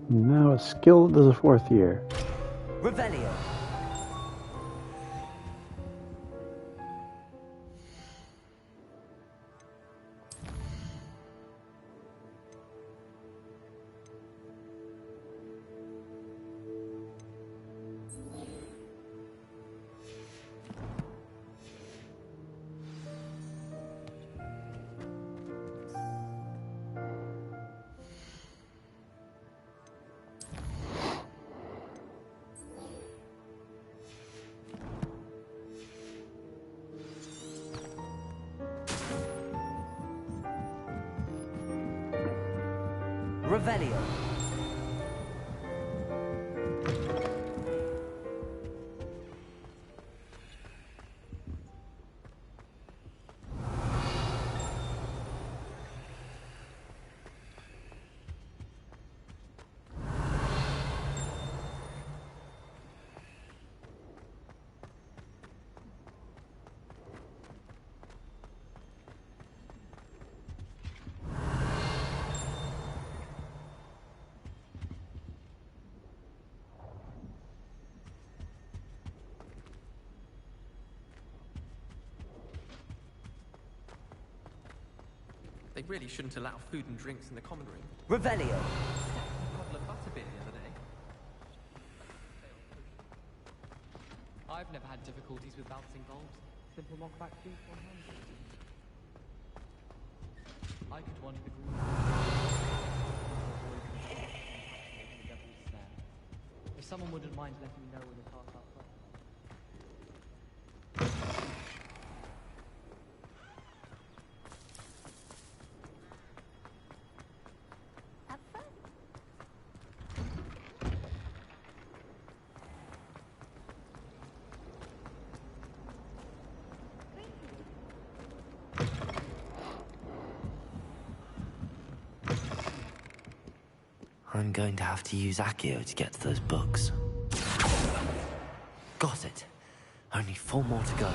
Now it's skilled to the 4th year.
Revelio. Revelio.
They really shouldn't allow food and drinks in the common room.
Revelio.
Bottle of butterbeer the other day.
I've never had difficulties with bouncing bulbs. Simple knockback feet 100. I could wander the group. If someone wouldn't mind letting me know when the car's out front.
I'm going to have to use Accio to get to those books. Got it. Only 4 more to go.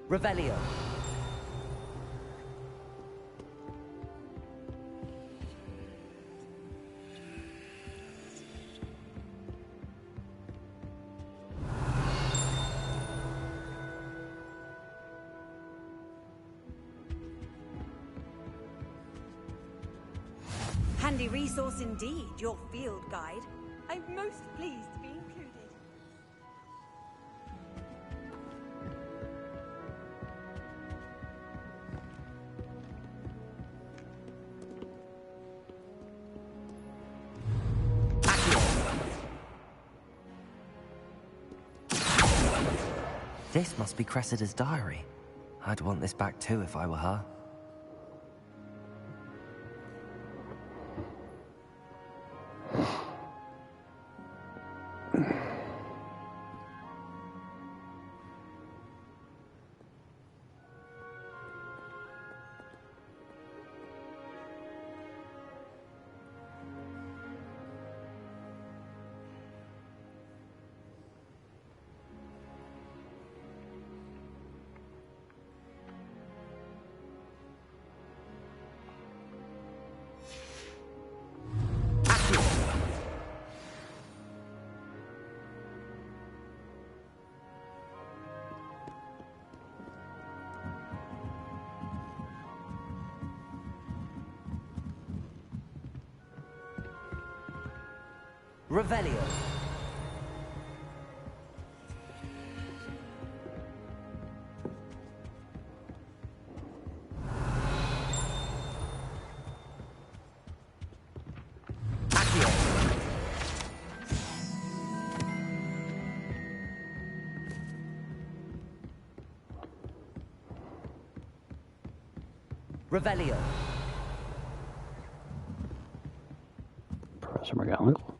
Revelio.
Handy resource indeed, your field guide. I'm most pleased to be included.
This must be Cressida's diary. I'd want this back too if I were her. Revelio. Accio. Revelio.
Professor McGonagall.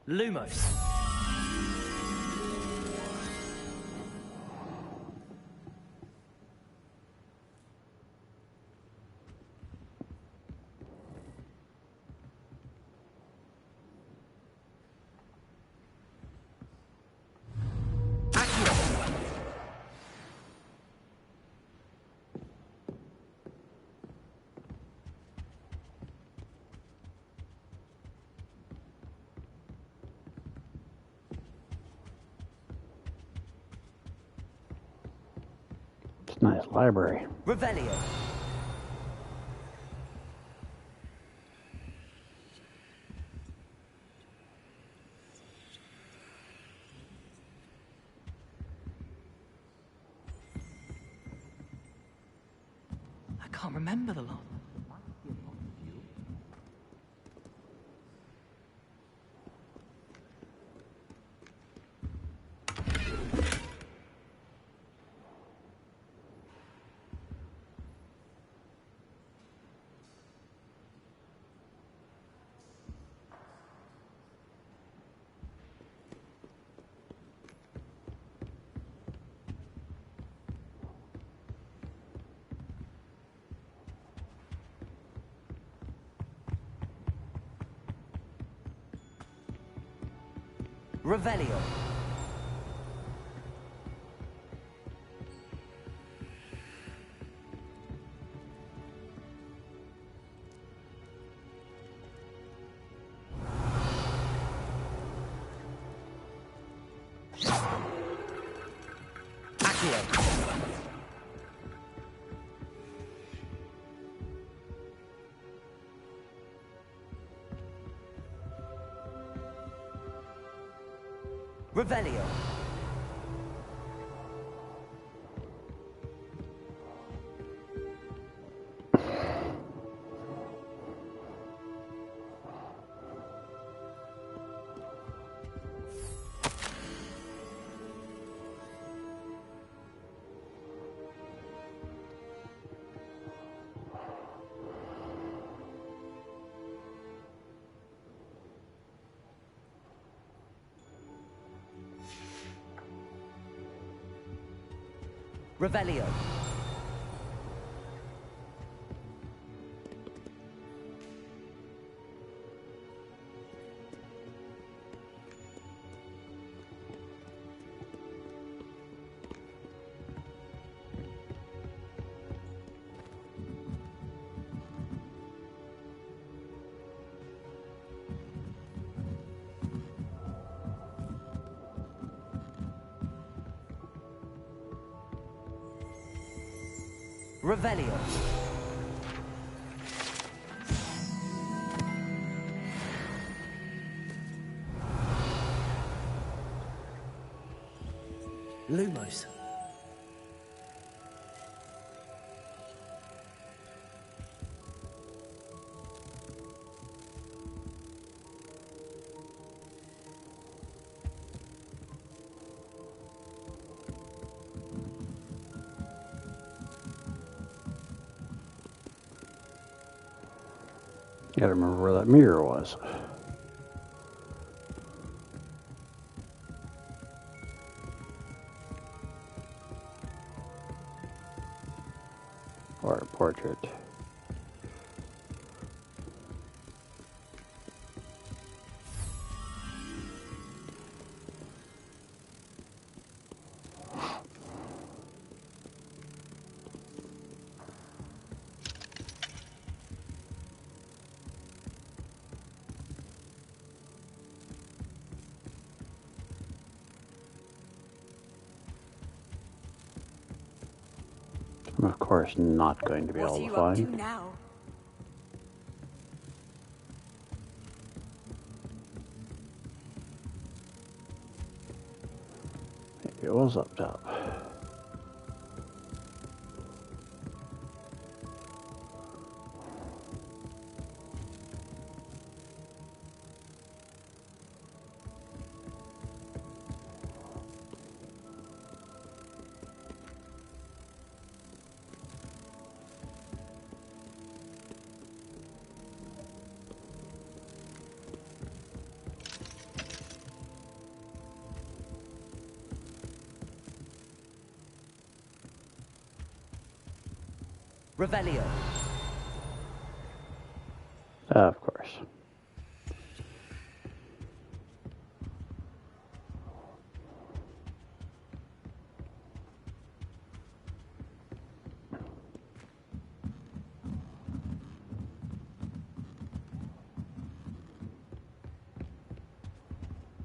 Lumos.
It's a nice library.
Revelio.
I can't remember the lot.
Revelio. Accio. Revelio. Revelio. Revelio. Lumos.
Gotta remember where that mirror was. Or a portrait. I'm of course not going to be able to find.
Now?
Maybe it was up top.
Revelio.
Of course.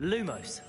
Lumos.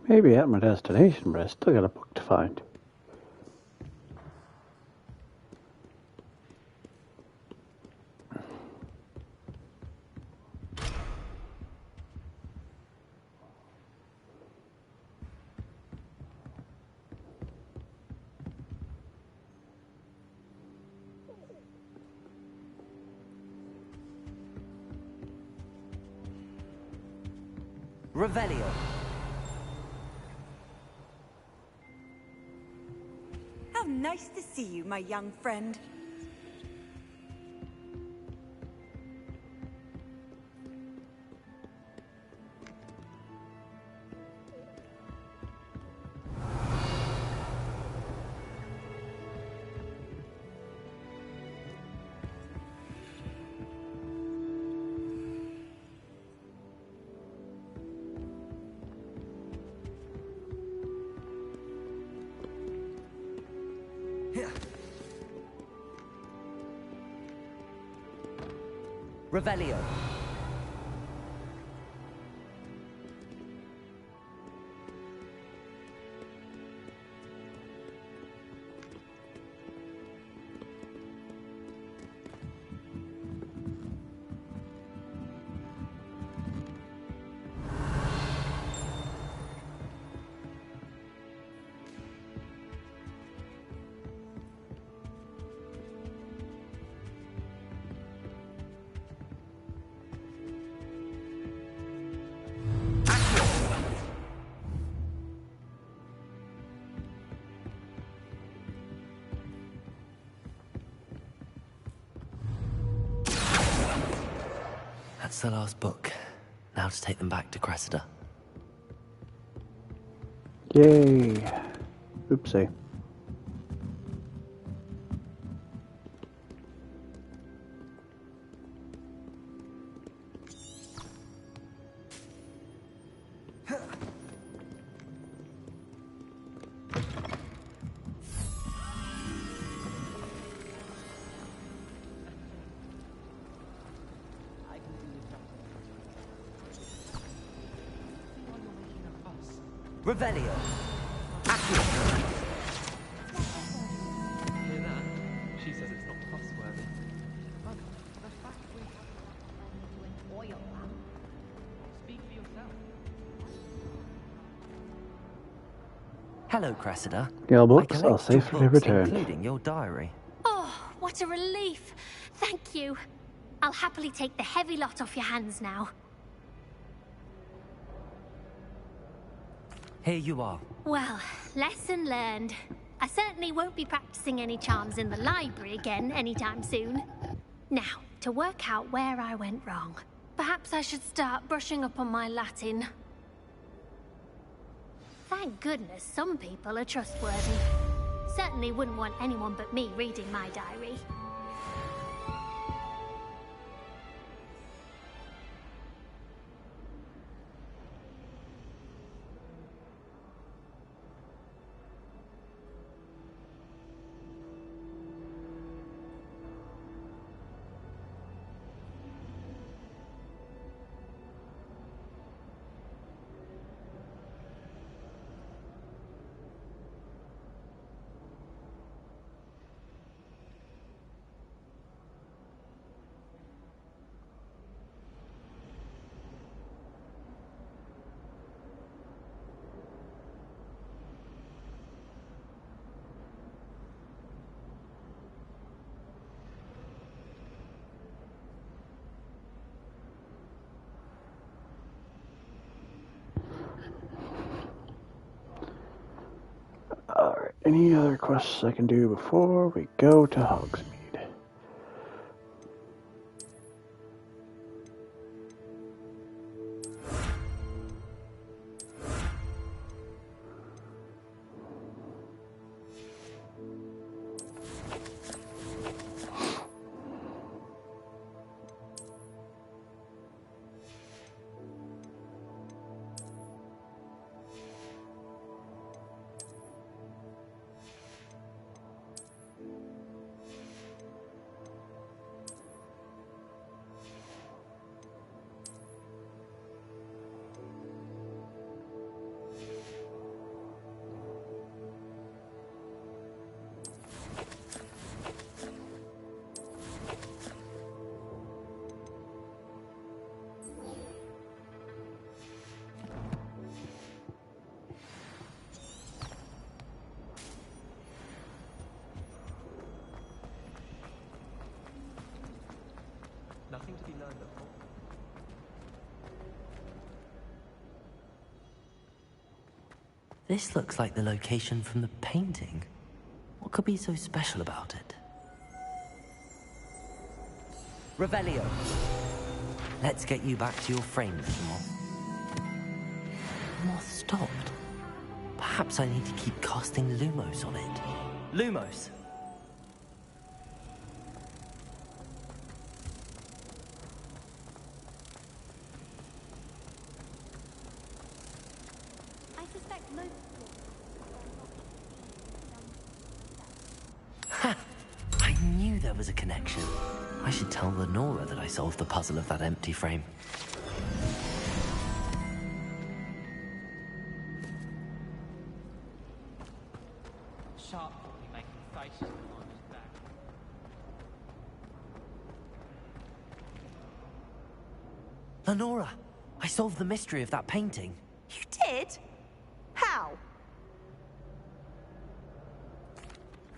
Maybe at my destination, but I still got a book to find.
Revelio.
How nice to see you, my young friend.
Revelio. That's the last book. Now to take them back to Cressida.
Yay. Oopsie.
Revelio.
Hear that? She says it's not trustworthy. But the fact we have an oil lamp. Speak for yourself.
Hello, Cressida.
Your books
I
are
collect your
safely
books,
returned.
including your diary.
Oh, what a relief. Thank you. I'll happily take the heavy lot off your hands now.
Here you are.
Well, lesson learned. I certainly won't be practicing any charms in the library again anytime soon. Now, to work out where I went wrong. Perhaps I should start brushing up on my Latin. Thank goodness some people are trustworthy. Certainly wouldn't want anyone but me reading my diary.
Alright, any other quests I can do before we go to Hogsmeade?
nothing to be learned at home.
This looks like the location from the painting. What could be so special about it? Revelio! Let's get you back to your frame, little moth. The moth stopped. Perhaps I need to keep casting Lumos on it. Lumos!
I suspect most
Ha! I knew there was a connection. I should tell Lenora that I solved the puzzle of that empty frame.
Sharp caught me making faces behind his back.
Lenora! I solved the mystery of that painting.
You did? How?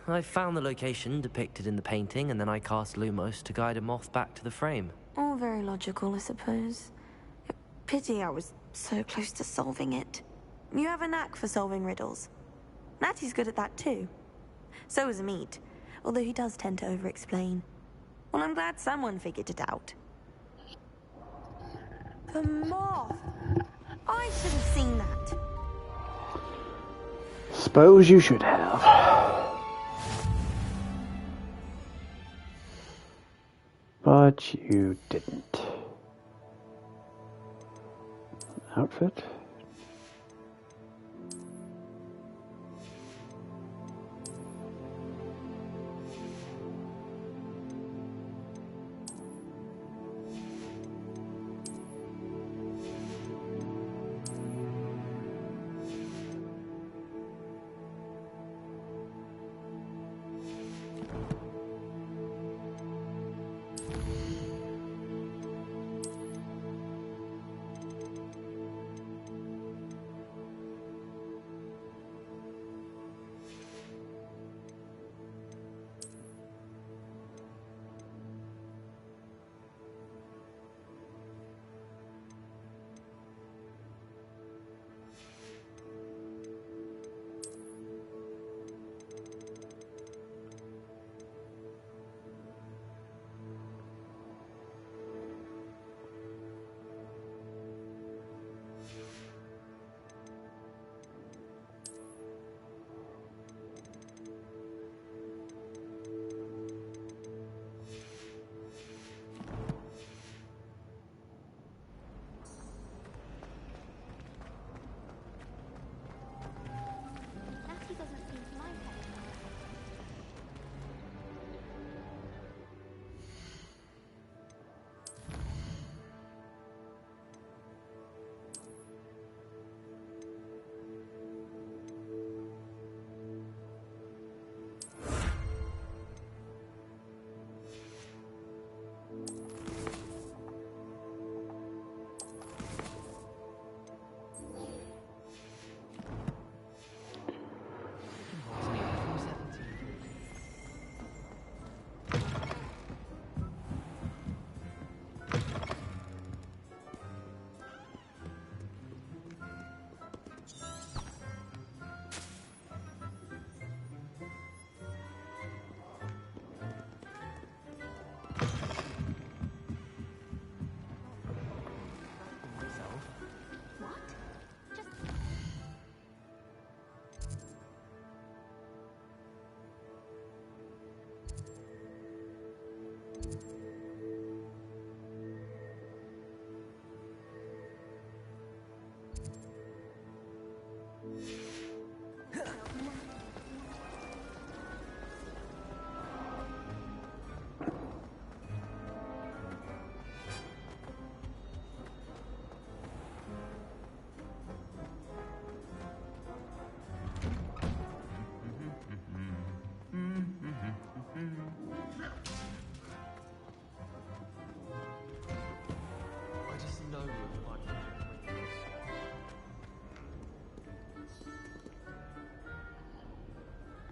I found the location depicted in the painting, and then I cast Lumos to guide a moth back to the frame.
All very logical, I suppose. Pity I was so close to solving it. You have a knack for solving riddles. Natty's good at that too. So is Amit, although he does tend to over-explain. Well, I'm glad someone figured it out. The moth! I should have seen that.
Suppose you should have. But you didn't. Outfit?
Natty doesn't seem to mind having one.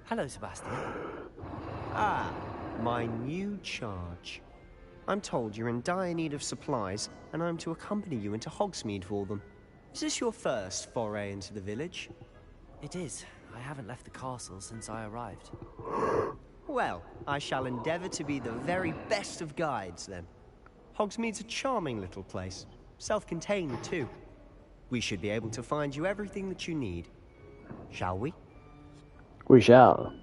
Hello, Sebastian.
Ah, my new charge. I'm told you're in dire need of supplies, and I'm to accompany you into Hogsmeade for them. Is this your first foray into the village?
It is. I haven't left the castle since I arrived.
Well, I shall endeavour to be the very best of guides, then. Hogsmeade's a charming little place. Self-contained, too. We should be able to find you everything that you need. Shall we?
We shall.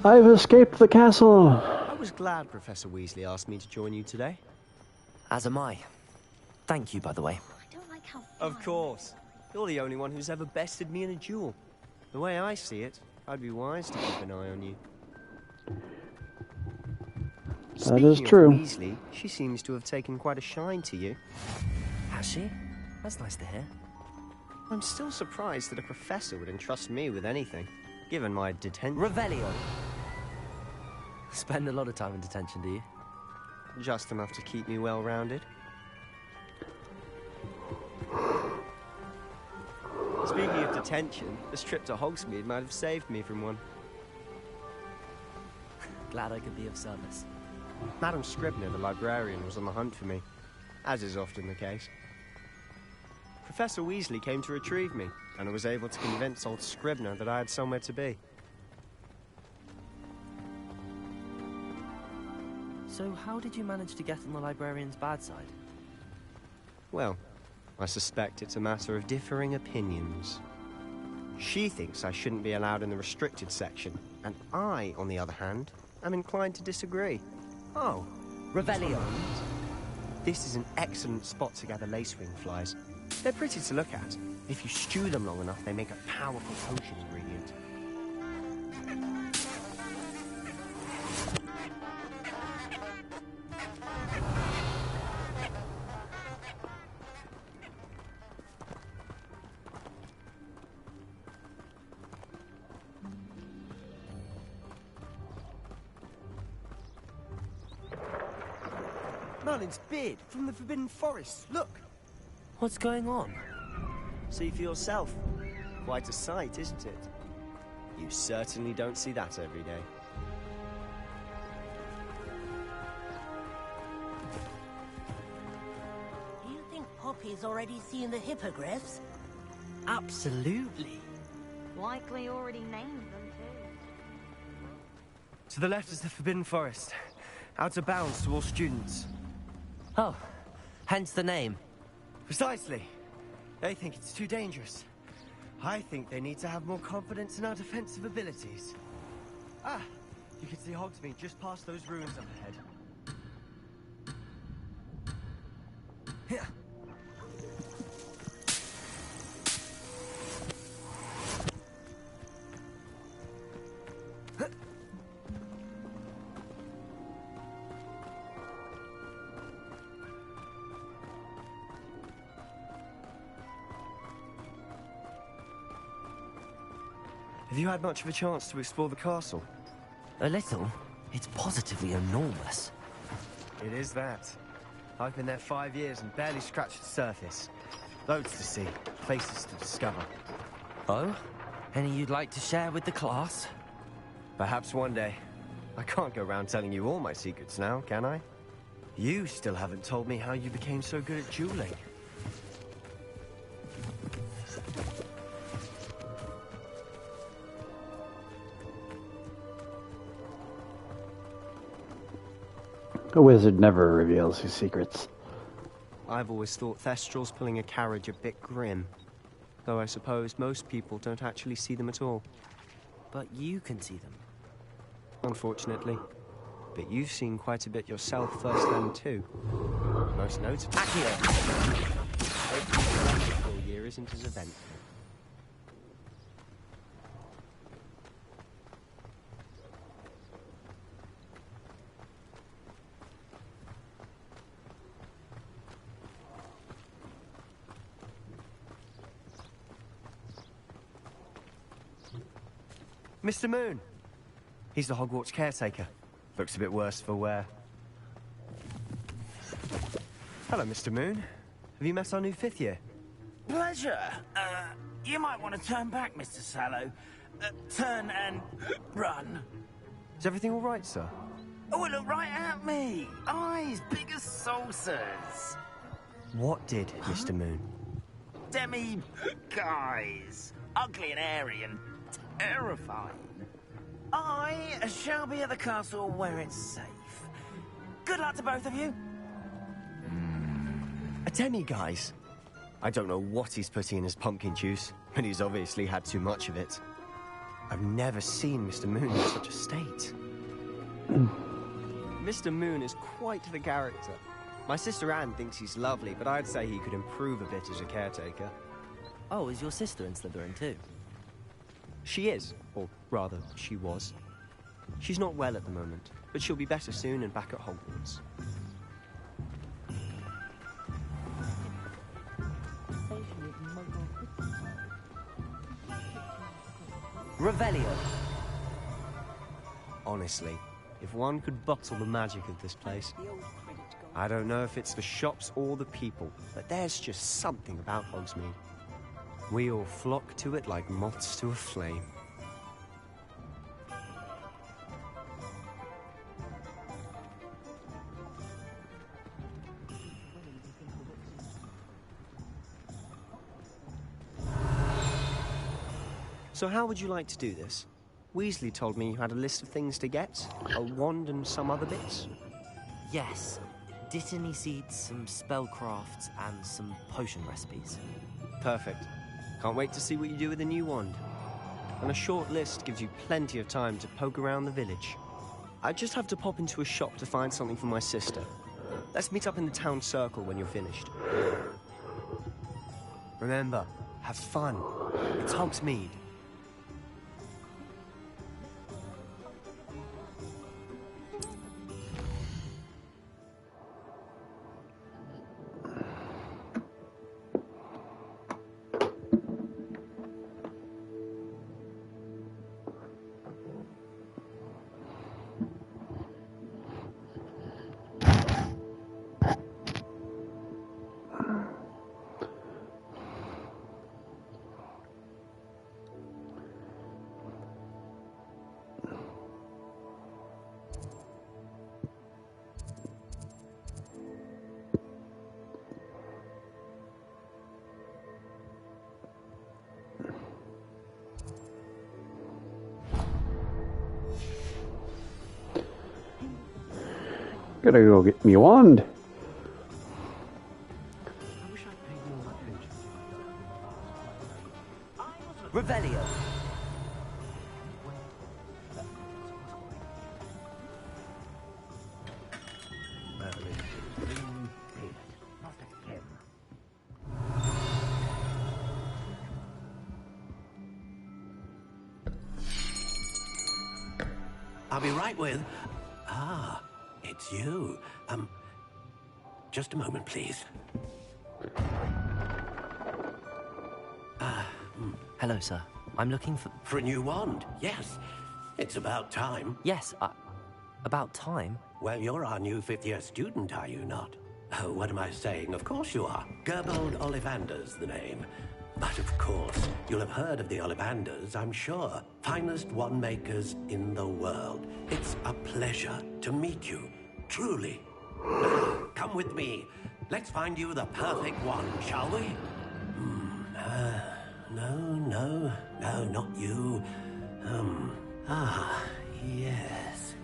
I've escaped the castle.
I was glad Professor Weasley asked me to join you today.
As am I. Thank you, by the way.
Of course. You're the only one who's ever bested me in a duel. The way I see it, I'd be wise to keep an eye on you.
That is true.
Speaking of Weasley, she seems to have taken quite a shine to you.
Has she? That's nice to hear.
I'm still surprised that a professor would entrust me with anything, given my detention.
Revelio. Spend a lot of time in detention, do you?
Just enough to keep me well-rounded. Speaking of detention, this trip to Hogsmeade might have saved me from one.
Glad I could be of service.
Madam Scribner, the librarian, was on the hunt for me, as is often the case. Professor Weasley came to retrieve me, and I was able to convince old Scribner that I had somewhere to be.
So how did you manage to get on the librarian's bad side?
Well, I suspect it's a matter of differing opinions. She thinks I shouldn't be allowed in the restricted section, and I, on the other hand, am inclined to disagree. Oh,
Revelio.
This is an excellent spot to gather lacewing flies. They're pretty to look at. If you stew them long enough, they make a powerful potion ingredient.
Merlin's beard from the Forbidden Forest. Look!
What's going on?
See for yourself. Quite a sight, isn't it? You certainly don't see that every day.
Do you think Poppy's already seen the hippogriffs?
Absolutely.
Likely already named them too.
To the left is the Forbidden Forest. Out of bounds to all students.
Oh, hence the name.
Precisely. They think it's too dangerous. I think they need to have more confidence in our defensive abilities. Ah, you can see Hogsmeade just past those ruins up ahead. Here. Have you had much of a chance to explore the castle?
A little. It's positively enormous.
It is that. I've been there 5 years and barely scratched the surface. Loads to see, places to discover.
Oh? Any you'd like to share with the class?
Perhaps one day. I can't go around telling you all my secrets now, can I? You still haven't told me how you became so good at dueling.
A wizard never reveals his secrets.
I've always thought Thestrals pulling a carriage a bit grim. Though I suppose most people don't actually see them at all.
But you can see them.
Unfortunately. But you've seen quite a bit yourself firsthand too. Most notably. Hopefully the year isn't as eventful.
Mr. Moon. He's the Hogwarts caretaker. Looks a bit worse for wear. Hello, Mr. Moon. Have you met our new 5th year?
Pleasure. You might want to turn back, Mr. Sallow. Turn and run.
Is everything all right, sir?
Oh, look right at me. Eyes big as saucers.
What did, Mr. Moon?
Guys. Ugly and airy and terrifying. I shall be at the castle where it's safe. Good luck to both of you.
A demi-guise? I don't know what he's putting in his pumpkin juice, but he's obviously had too much of it. I've never seen Mr. Moon in such a state. Mr. Moon is quite the character. My sister Anne thinks he's lovely, but I'd say he could improve a bit as a caretaker.
Oh, is your sister in Slytherin too?
She is, or rather, she was. She's not well at the moment, but she'll be better soon and back at Hogwarts.
Revelio.
Honestly, if one could bottle the magic of this place. I don't know if it's the shops or the people, but there's just something about Hogsmeade. We all flock to it like moths to a flame. So how would you like to do this? Weasley told me you had a list of things to get, a wand and some other bits.
Yes. Dittany seeds, some spellcrafts, and some potion recipes.
Perfect. Can't wait to see what you do with the new wand. And a short list gives you plenty of time to poke around the village. I just have to pop into a shop to find something for my sister. Let's meet up in the town circle when you're finished. Remember, have fun. It's Hogsmeade.
Gotta go get me a wand.
Revelio.
I'll be right with... Ah, it's you. Just a moment, please.
Hello, sir. I'm looking for...
For a new wand, yes. It's about time.
Yes, about time?
Well, you're our new 5th-year student, are you not? Oh, what am I saying? Of course you are. Gerbold Ollivander's the name. But of course, you'll have heard of the Ollivanders, I'm sure. Finest wand makers in the world. It's a pleasure to meet you, truly. Come with me. Let's find you the perfect wand, shall we? No, not you. Yes.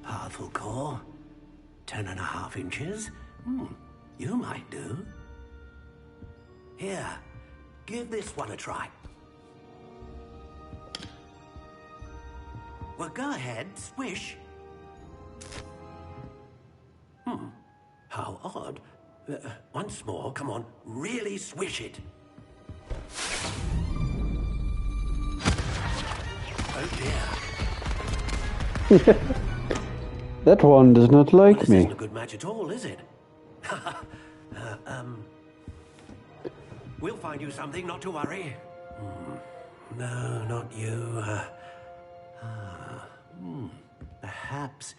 Powerful core. 10.5 inches. You might do. Here, give this one a try. Well, go ahead, swish. How odd. Once more, come on, really swish it. Oh dear.
That one does not like
This
me.
isn't a good match at all, is it? We'll find you something, not to worry. No, not you. Perhaps.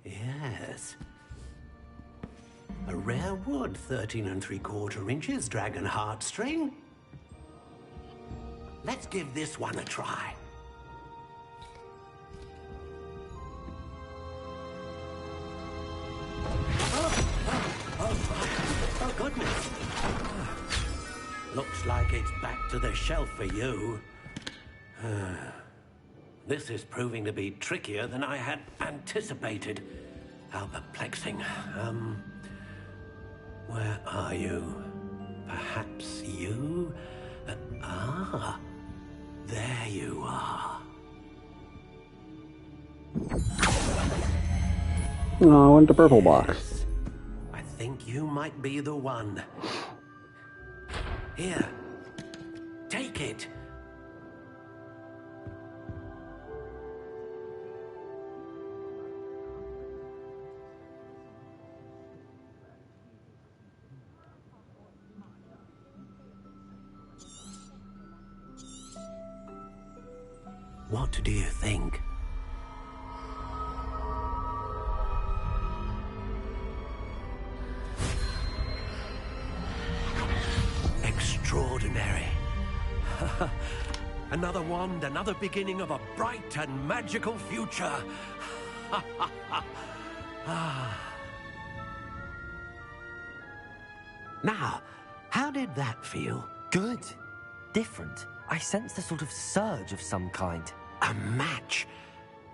Yes. A rare wood, 13 3/4 inches, dragon heartstring. Let's give this one a try. Oh, goodness. Looks like it's back to the shelf for you. This is proving to be trickier than I had anticipated. How perplexing. Where are you? Perhaps you? There you are.
Oh, I went to purple box.
I think you might be the one. Here, take it. What do you think? Extraordinary. Another wand, another beginning of a bright and magical future. Now, how did that feel?
Good. Different. I sensed a sort of surge of some kind.
A match?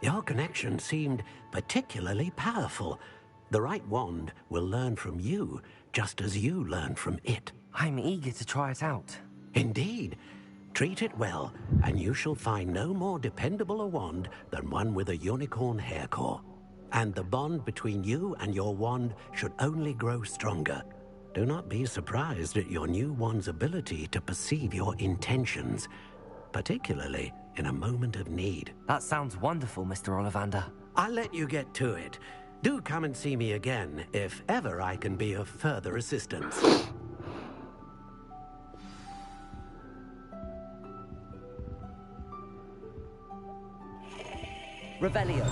Your connection seemed particularly powerful. The right wand will learn from you, just as you learn from it.
I'm eager to try it out.
Indeed. Treat it well, and you shall find no more dependable a wand than one with a unicorn hair core. And the bond between you and your wand should only grow stronger. Do not be surprised at your new wand's ability to perceive your intentions, particularly in a moment of need.
That sounds wonderful, Mr. Ollivander.
I'll let you get to it. Do come and see me again if ever I can be of further assistance.
Revelio.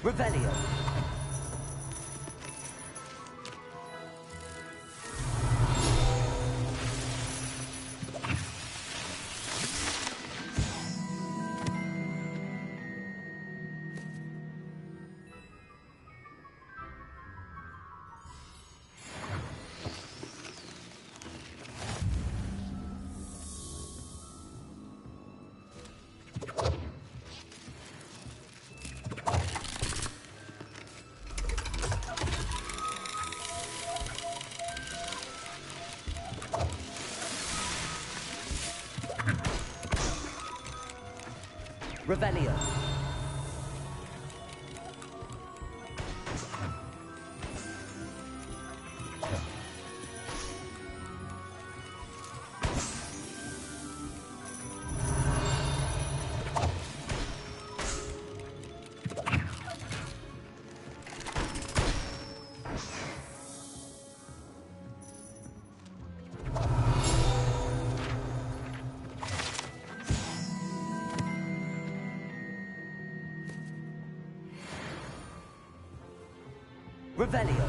Revelio. Revelio. Revelio.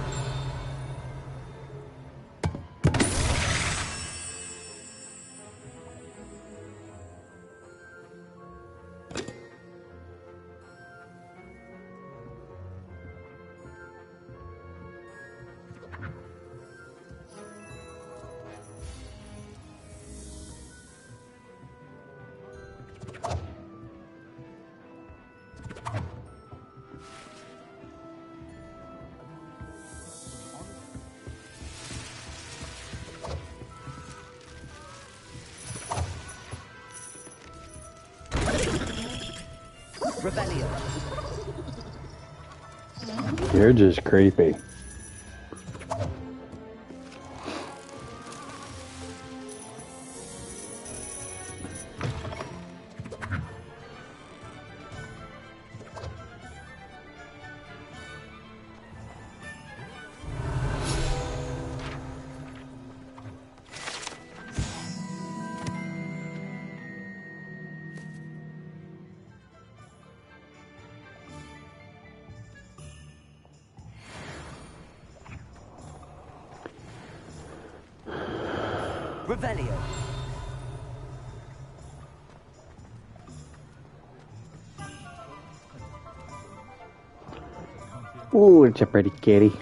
Revelio.
You're just creepy.
Revelio.
Ooh, it's a pretty kitty.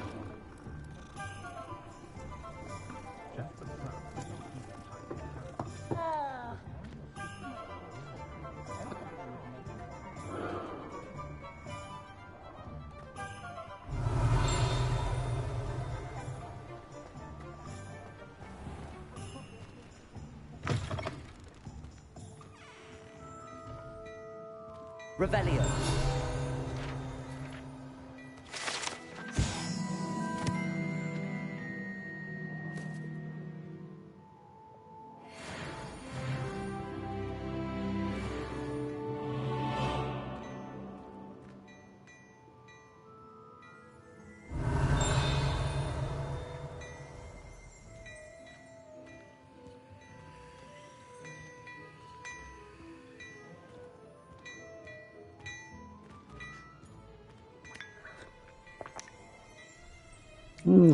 Revelio.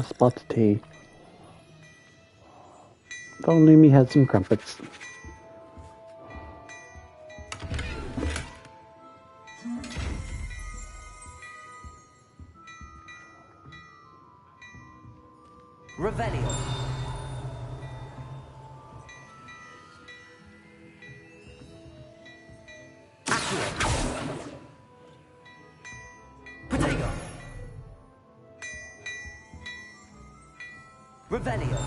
Spots of tea. If only me had some crumpets.
Revelio. Potato. Revelio.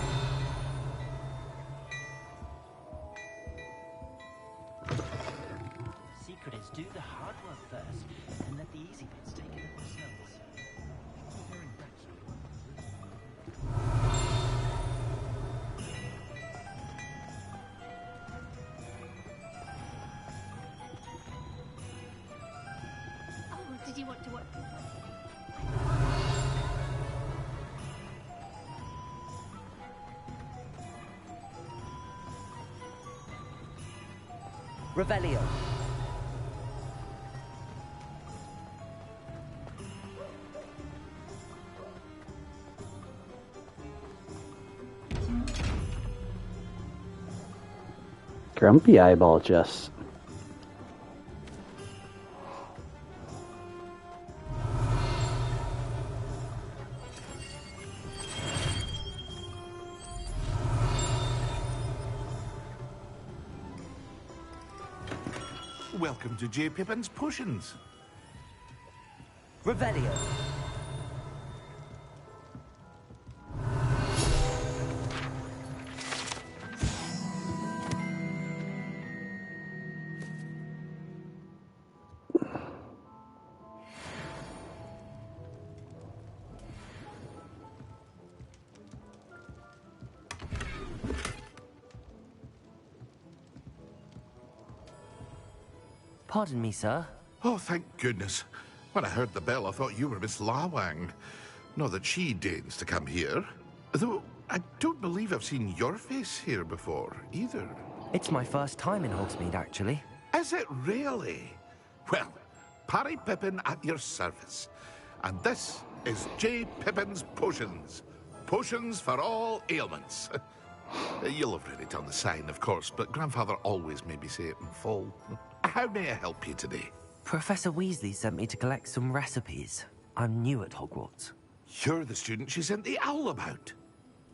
Secret is do the hard work first, and let the easy bits take care of themselves.
Oh, did you want to work?
Revelio.
Grumpy eyeball just.
Welcome to J. Pippin's Potions.
Revelio. Pardon me, sir.
Oh, thank goodness. When I heard the bell, I thought you were Miss Lawang. Not that she deigns to come here. Though, I don't believe I've seen your face here before, either.
It's my first time in Hogsmeade, actually.
Is it really? Well, Parry Pippin at your service. And this is J. Pippin's Potions. Potions for all ailments. You'll have read it on the sign, of course, but Grandfather always made me say it in full. How may I help you today?
Professor Weasley sent me to collect some recipes. I'm new at Hogwarts.
You're the student she sent the owl about.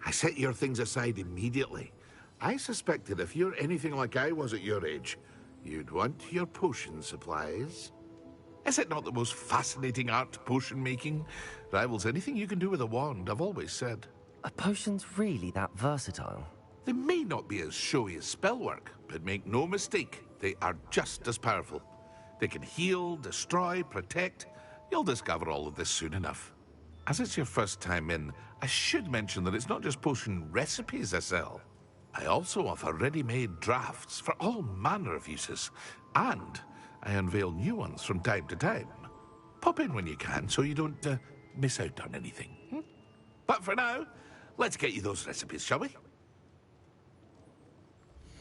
I set your things aside immediately. I suspected if you're anything like I was at your age, you'd want your potion supplies. Is it not the most fascinating art, potion making? Rivals anything you can do with a wand, I've always said.
Are potions really that versatile?
They may not be as showy as spellwork, but make no mistake, they are just as powerful. They can heal, destroy, protect. You'll discover all of this soon enough. As it's your first time in, I should mention that it's not just potion recipes I sell. I also offer ready-made drafts for all manner of uses, and I unveil new ones from time to time. Pop in when you can so you don't miss out on anything. But for now, let's get you those recipes, shall we?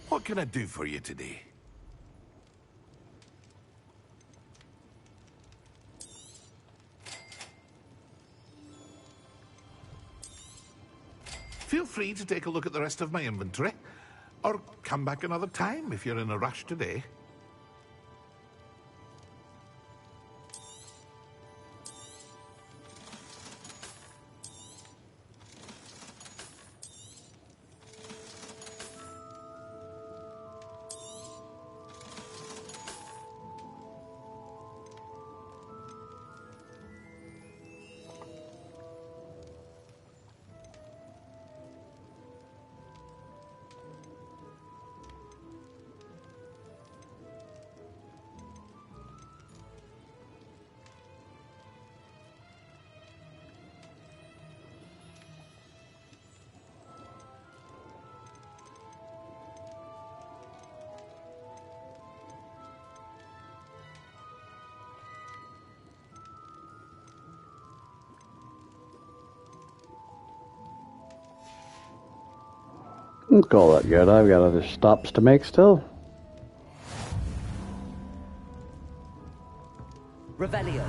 What can I do for you today? Feel free to take a look at the rest of my inventory, or come back another time if you're in a rush today.
Don't call that good. I've got other stops to make still.
Revelio.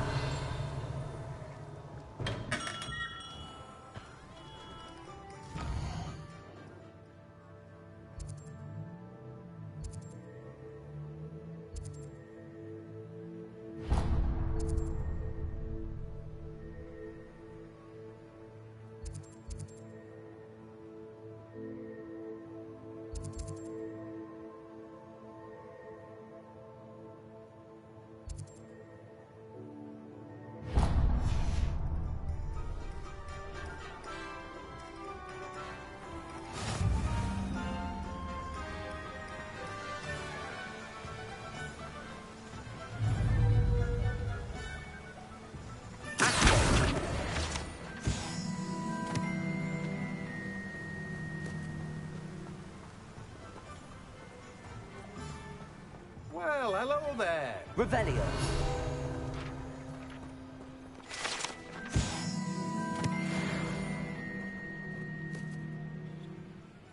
Well, hello there.
Revelio.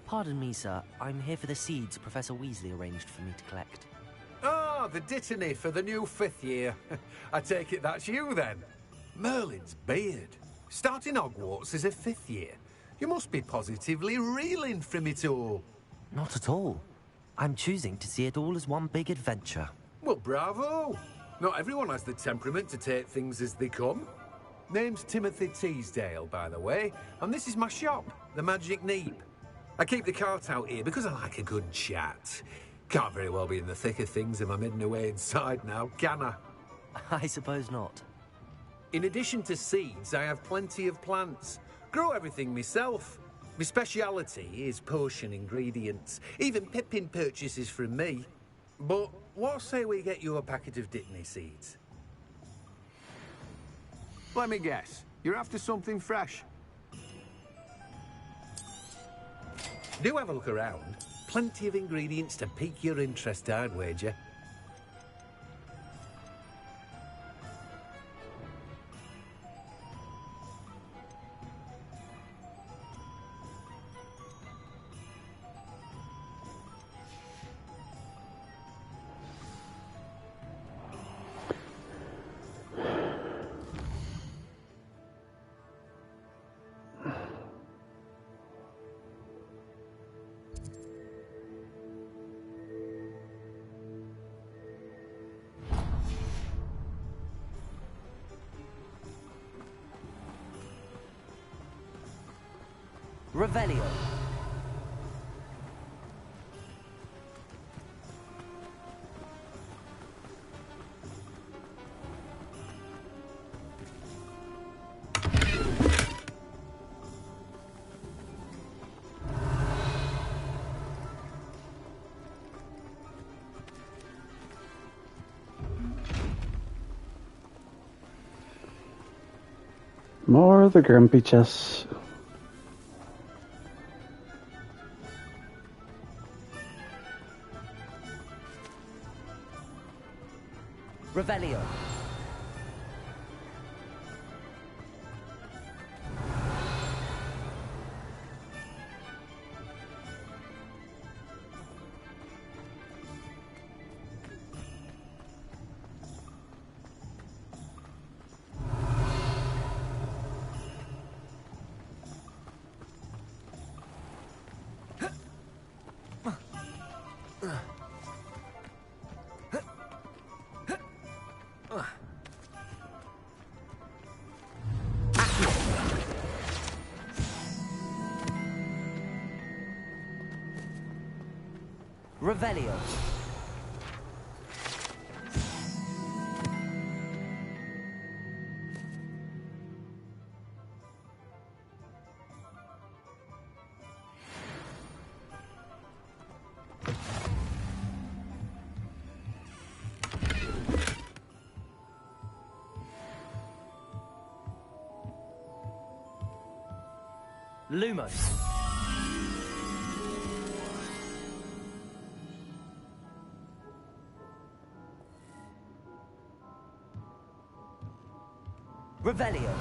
Pardon me, sir. I'm here for the seeds Professor Weasley arranged for me to collect.
Ah, the Dittany for the new 5th year. I take it that's you, then. Merlin's beard. Starting Hogwarts as a 5th year. You must be positively reeling from it all.
Not at all. I'm choosing to see it all as one big adventure.
Well, bravo. Not everyone has the temperament to take things as they come. Name's Timothy Teasdale, by the way, and this is my shop, the Magic Neep. I keep the cart out here because I like a good chat. Can't very well be in the thick of things if I'm hidden away inside now, can I?
I suppose not.
In addition to seeds, I have plenty of plants. Grow everything myself. My speciality is potion ingredients. Even Pippin purchases from me. But what say we get you a packet of Dittany seeds?
Let me guess. You're after something fresh.
Do have a look around. Plenty of ingredients to pique your interest, I'd wager.
Revelio.
More of the grumpy chests.
Revelio. Revelio. Lumos. Revelio.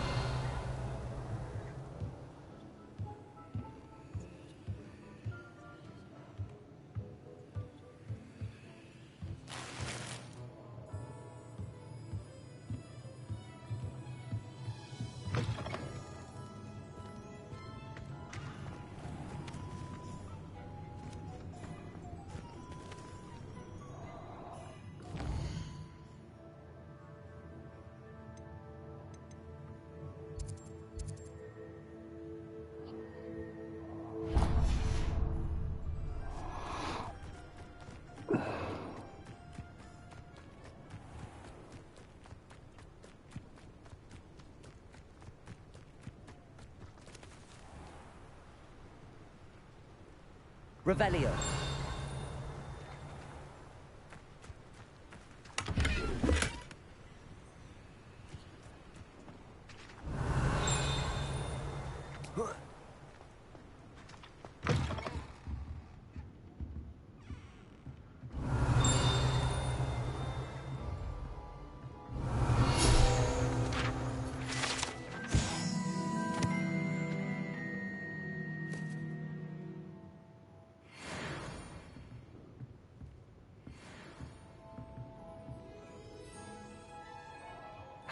Revelio.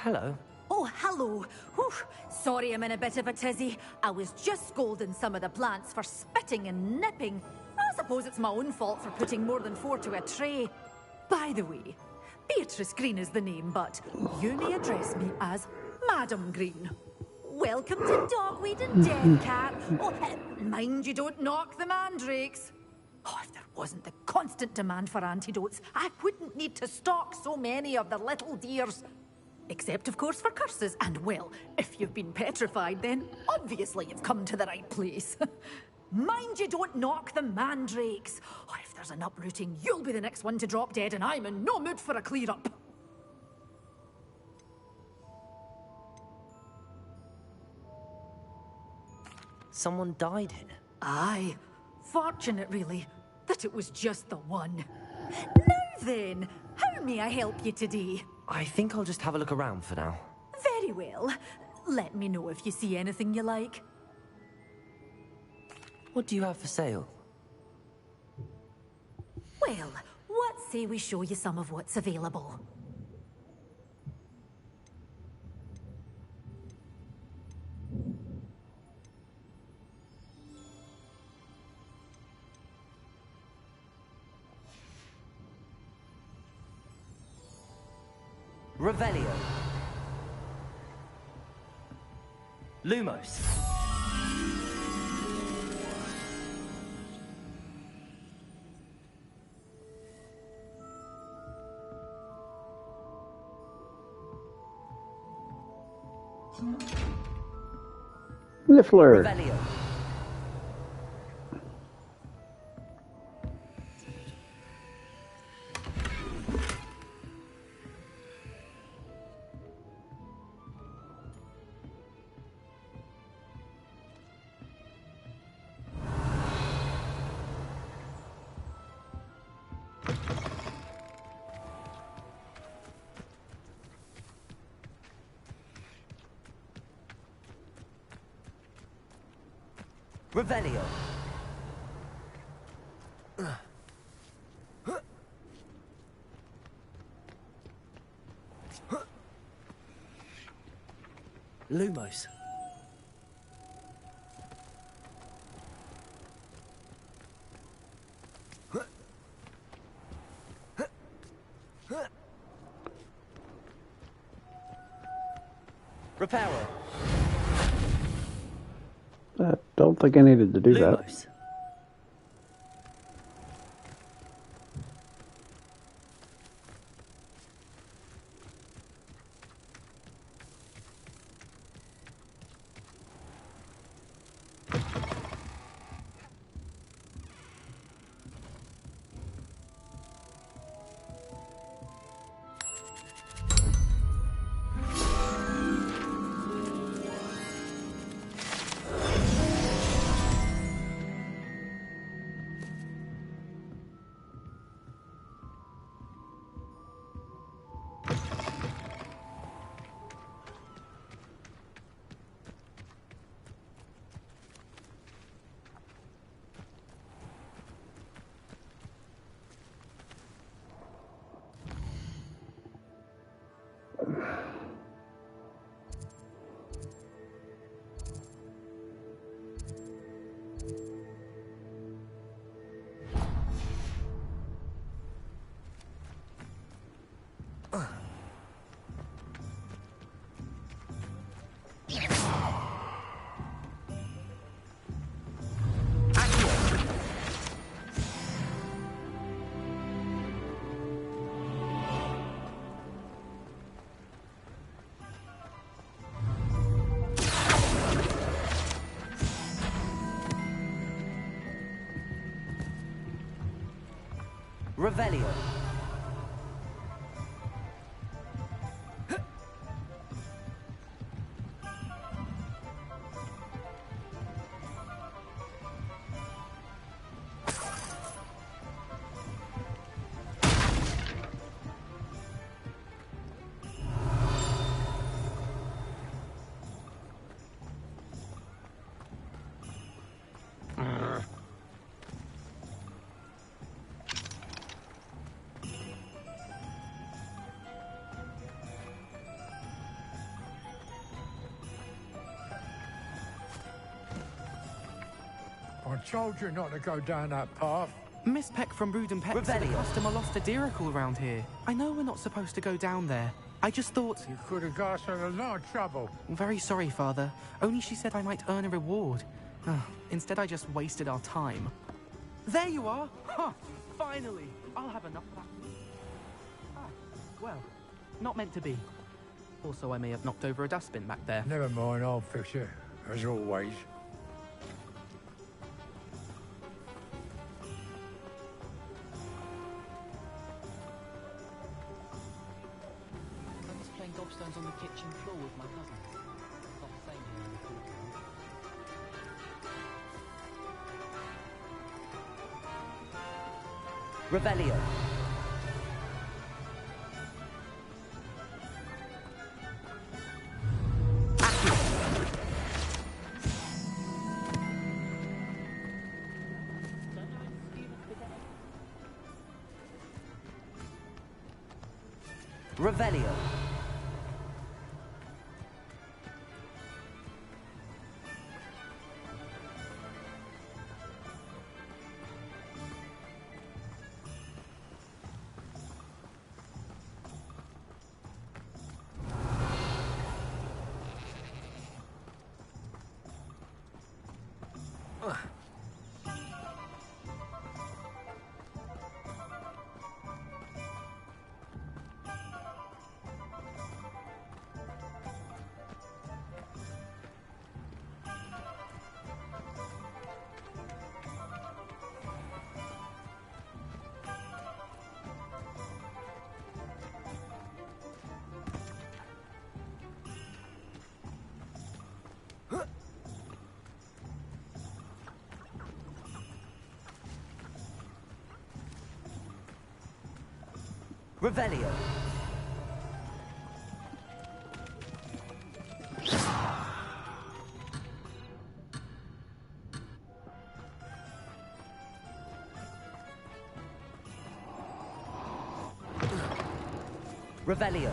Hello.
Oh, hello. Whew. Sorry I'm in a bit of a tizzy. I was just scolding some of the plants for spitting and nipping. I suppose it's my own fault for putting more than 4 to a tray. By the way, Beatrice Green is the name, but you may address me as Madam Green. Welcome to Dogweed and Dead Cat. Oh, mind you don't knock the mandrakes. Oh, if there wasn't the constant demand for antidotes, I wouldn't need to stock so many of the little dears. Except, of course, for curses. And, well, if you've been petrified, then obviously you've come to the right place. Mind you don't knock the mandrakes. Oh, if there's an uprooting, you'll be the next one to drop dead, and I'm in no mood for a clear-up.
Someone died here.
Aye. Fortunate, really, that it was just the one. Now then, how may I help you today?
I think I'll just have a look around for now.
Very well. Let me know if you see anything you like.
What do you have for sale?
Well, what say we show you some of what's available?
Revelio. Lumos.
Liffler.
Revelio. Revelio.
Lumos.
Reparo.
I don't think I needed to do that.
Lumos.
Revelio.
I told you not to go down that path.
Miss Peck from Ruden Pet said a customer lost a deeracle around here. I know we're not supposed to go down there. I just thought...
You could have got us in a lot of trouble.
I'm very sorry, Father. Only she said I might earn a reward. Instead, I just wasted our time. There you are! Huh! Finally! I'll have enough of that. Ah, well, not meant to be. Also, I may have knocked over a dustbin back there.
Never mind, I'll fix it, as always.
I was playing gobstones on the kitchen floor with my cousin. Not the same here in the courtyard.
Revelio. Revelio. Revelio. Revelio.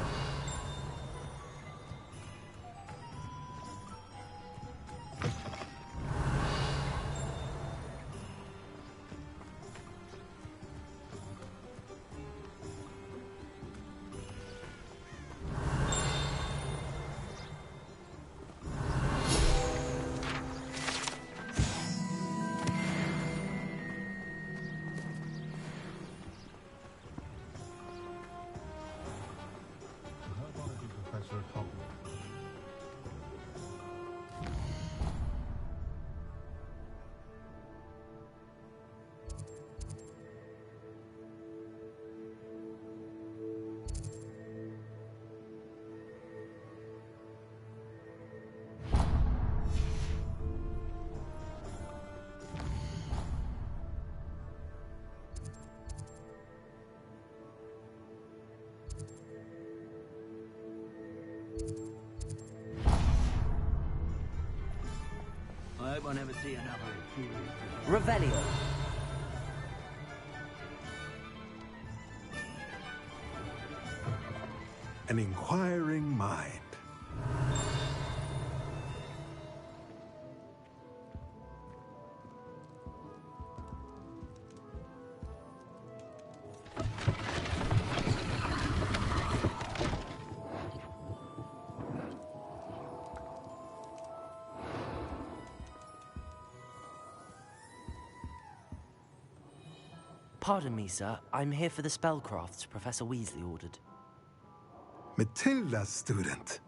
I hope I never see another infuriating.
Revelio.
An inquiring mind.
Pardon me, sir. I'm here for the spellcrafts Professor Weasley ordered.
Matilda's student.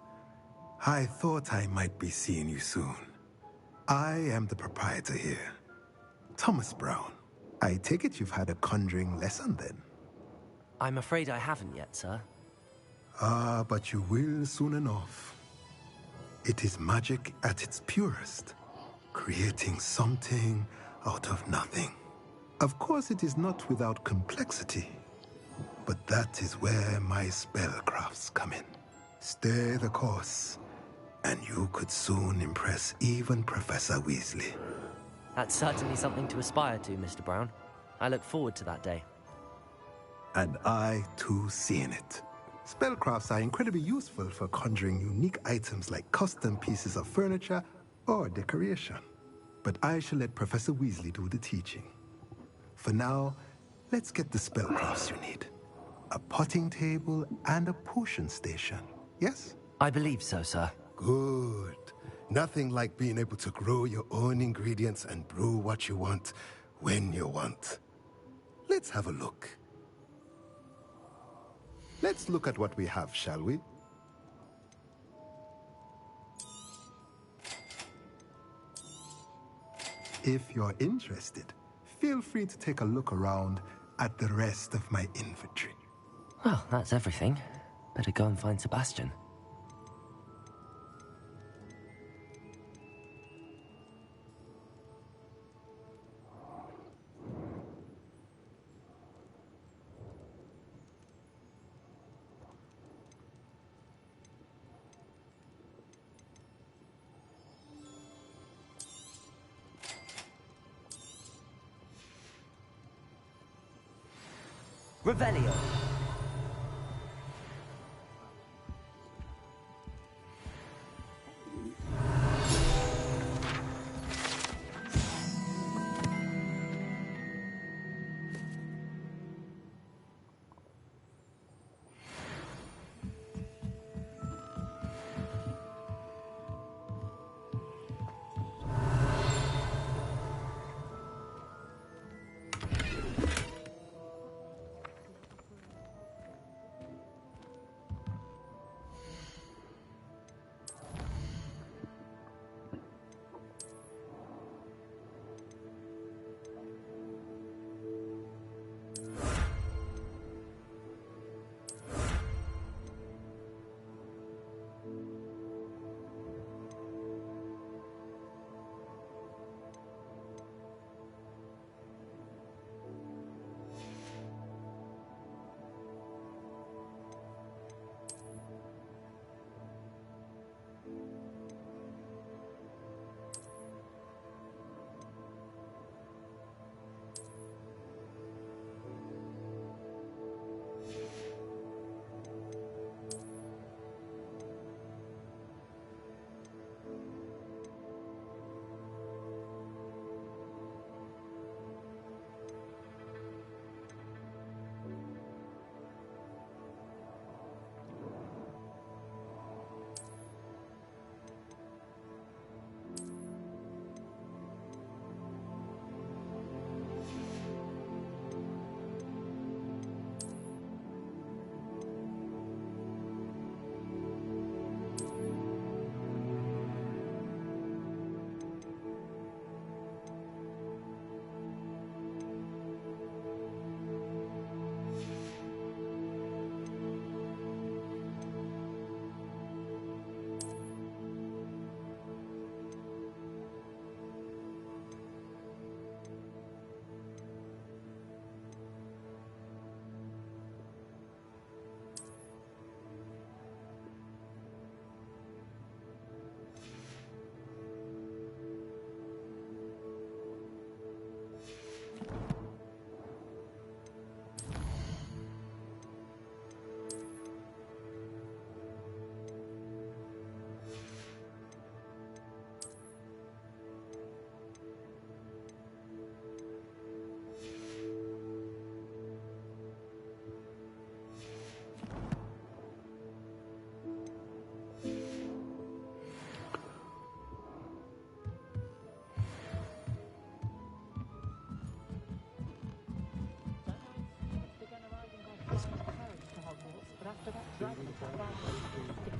I thought I might be seeing you soon. I am the proprietor here, Thomas Brown. I take it you've had a conjuring lesson then?
I'm afraid I haven't yet, sir.
Ah, but you will soon enough. It is magic at its purest, creating something out of nothing. Of course, it is not without complexity, but that is where my spellcrafts come in. Stay the course, and you could soon impress even Professor Weasley.
That's certainly something to aspire to, Mr. Brown. I look forward to that day.
And I, too, seeing it. Spellcrafts are incredibly useful for conjuring unique items like custom pieces of furniture or decoration. But I shall let Professor Weasley do the teaching. For now, let's get the spellcrafts you need. A potting table and a potion station, yes?
I believe so, sir.
Good. Nothing like being able to grow your own ingredients and brew what you want when you want. Let's have a look. Let's look at what we have, shall we? If you're interested, feel free to take a look around at the rest of my inventory.
Well, that's everything. Better go and find Sebastian. Revelio.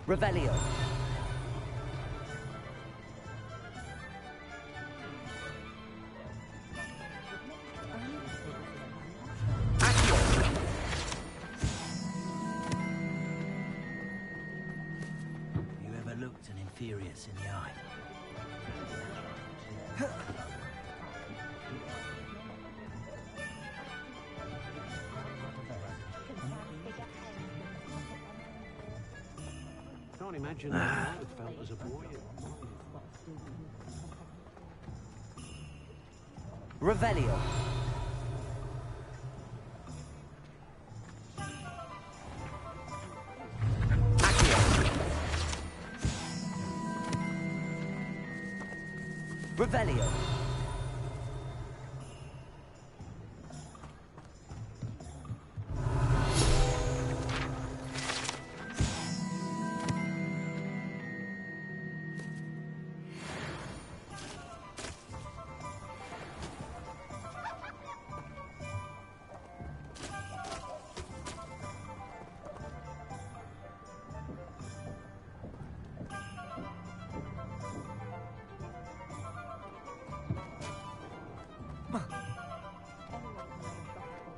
Revelio.
You ever looked an Inferius in the eye?
Can't imagine how I felt as a boy.
Revelio. Revelio.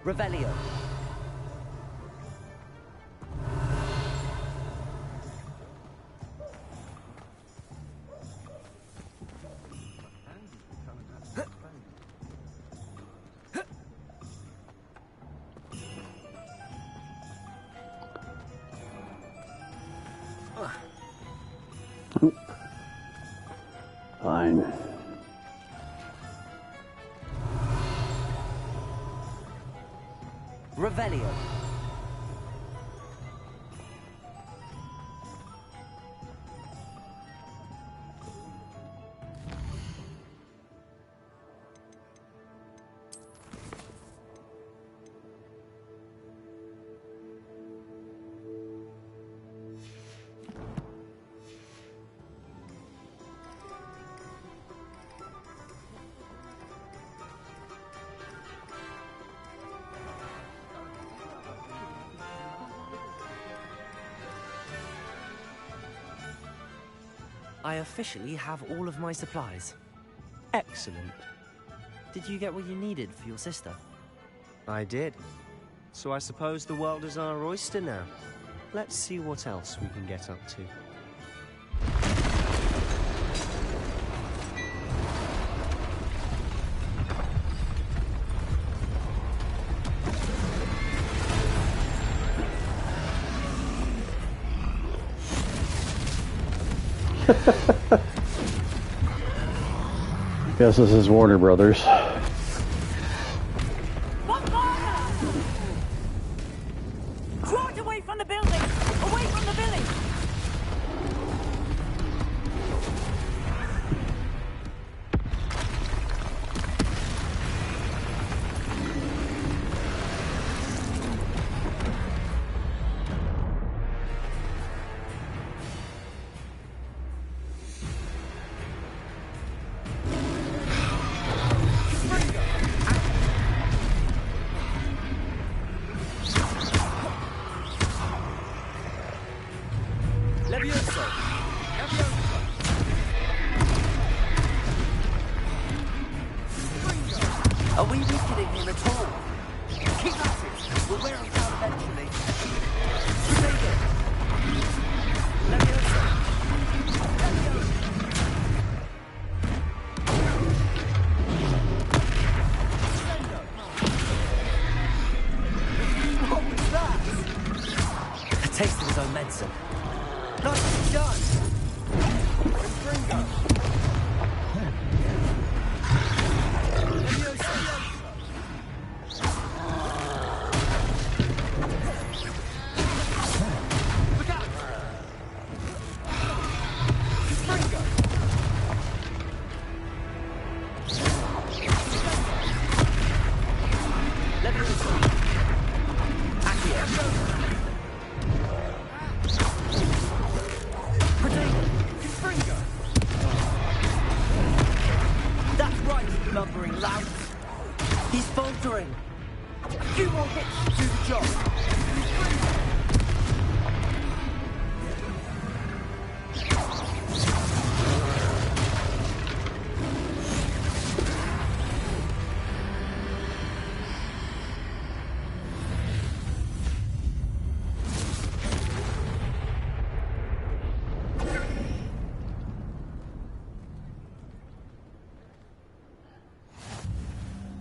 Revelio.
Fine.
Revelio. I officially have all of my supplies. Excellent. Did you get what you needed for your sister?
I did. So I suppose the world is our oyster now. Let's see what else we can get up to.
Yes, this is Warner Brothers.
Draw it away from the building! Away from the village!
Are we weakening him at all? Keep at it! We'll wear him down eventually. Take it! Leviosa! What was that? A taste of his own medicine. Nicely done! Ringo! That's right, you lumbering lout. He's faltering. A few more hits to do the job.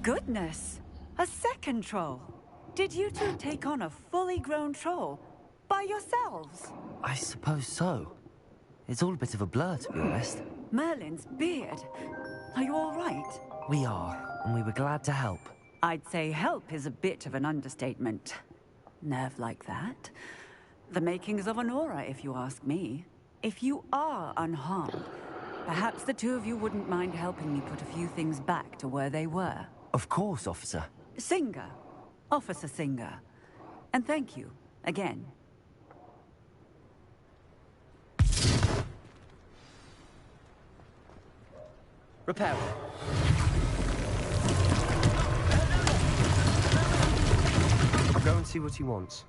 Goodness! A second troll. Did you two take on a fully grown troll by yourselves?
I suppose so. It's all a bit of a blur, to be honest.
Merlin's beard. Are you all right?
We are, and we were glad to help.
I'd say help is a bit of an understatement. Nerve like that. The makings of an aura, if you ask me. If you are unharmed, perhaps the two of you wouldn't mind helping me put a few things back to where they were.
Of course, officer.
Singer. Officer Singer. And thank you, again.
Reparo.
Go and see what he wants.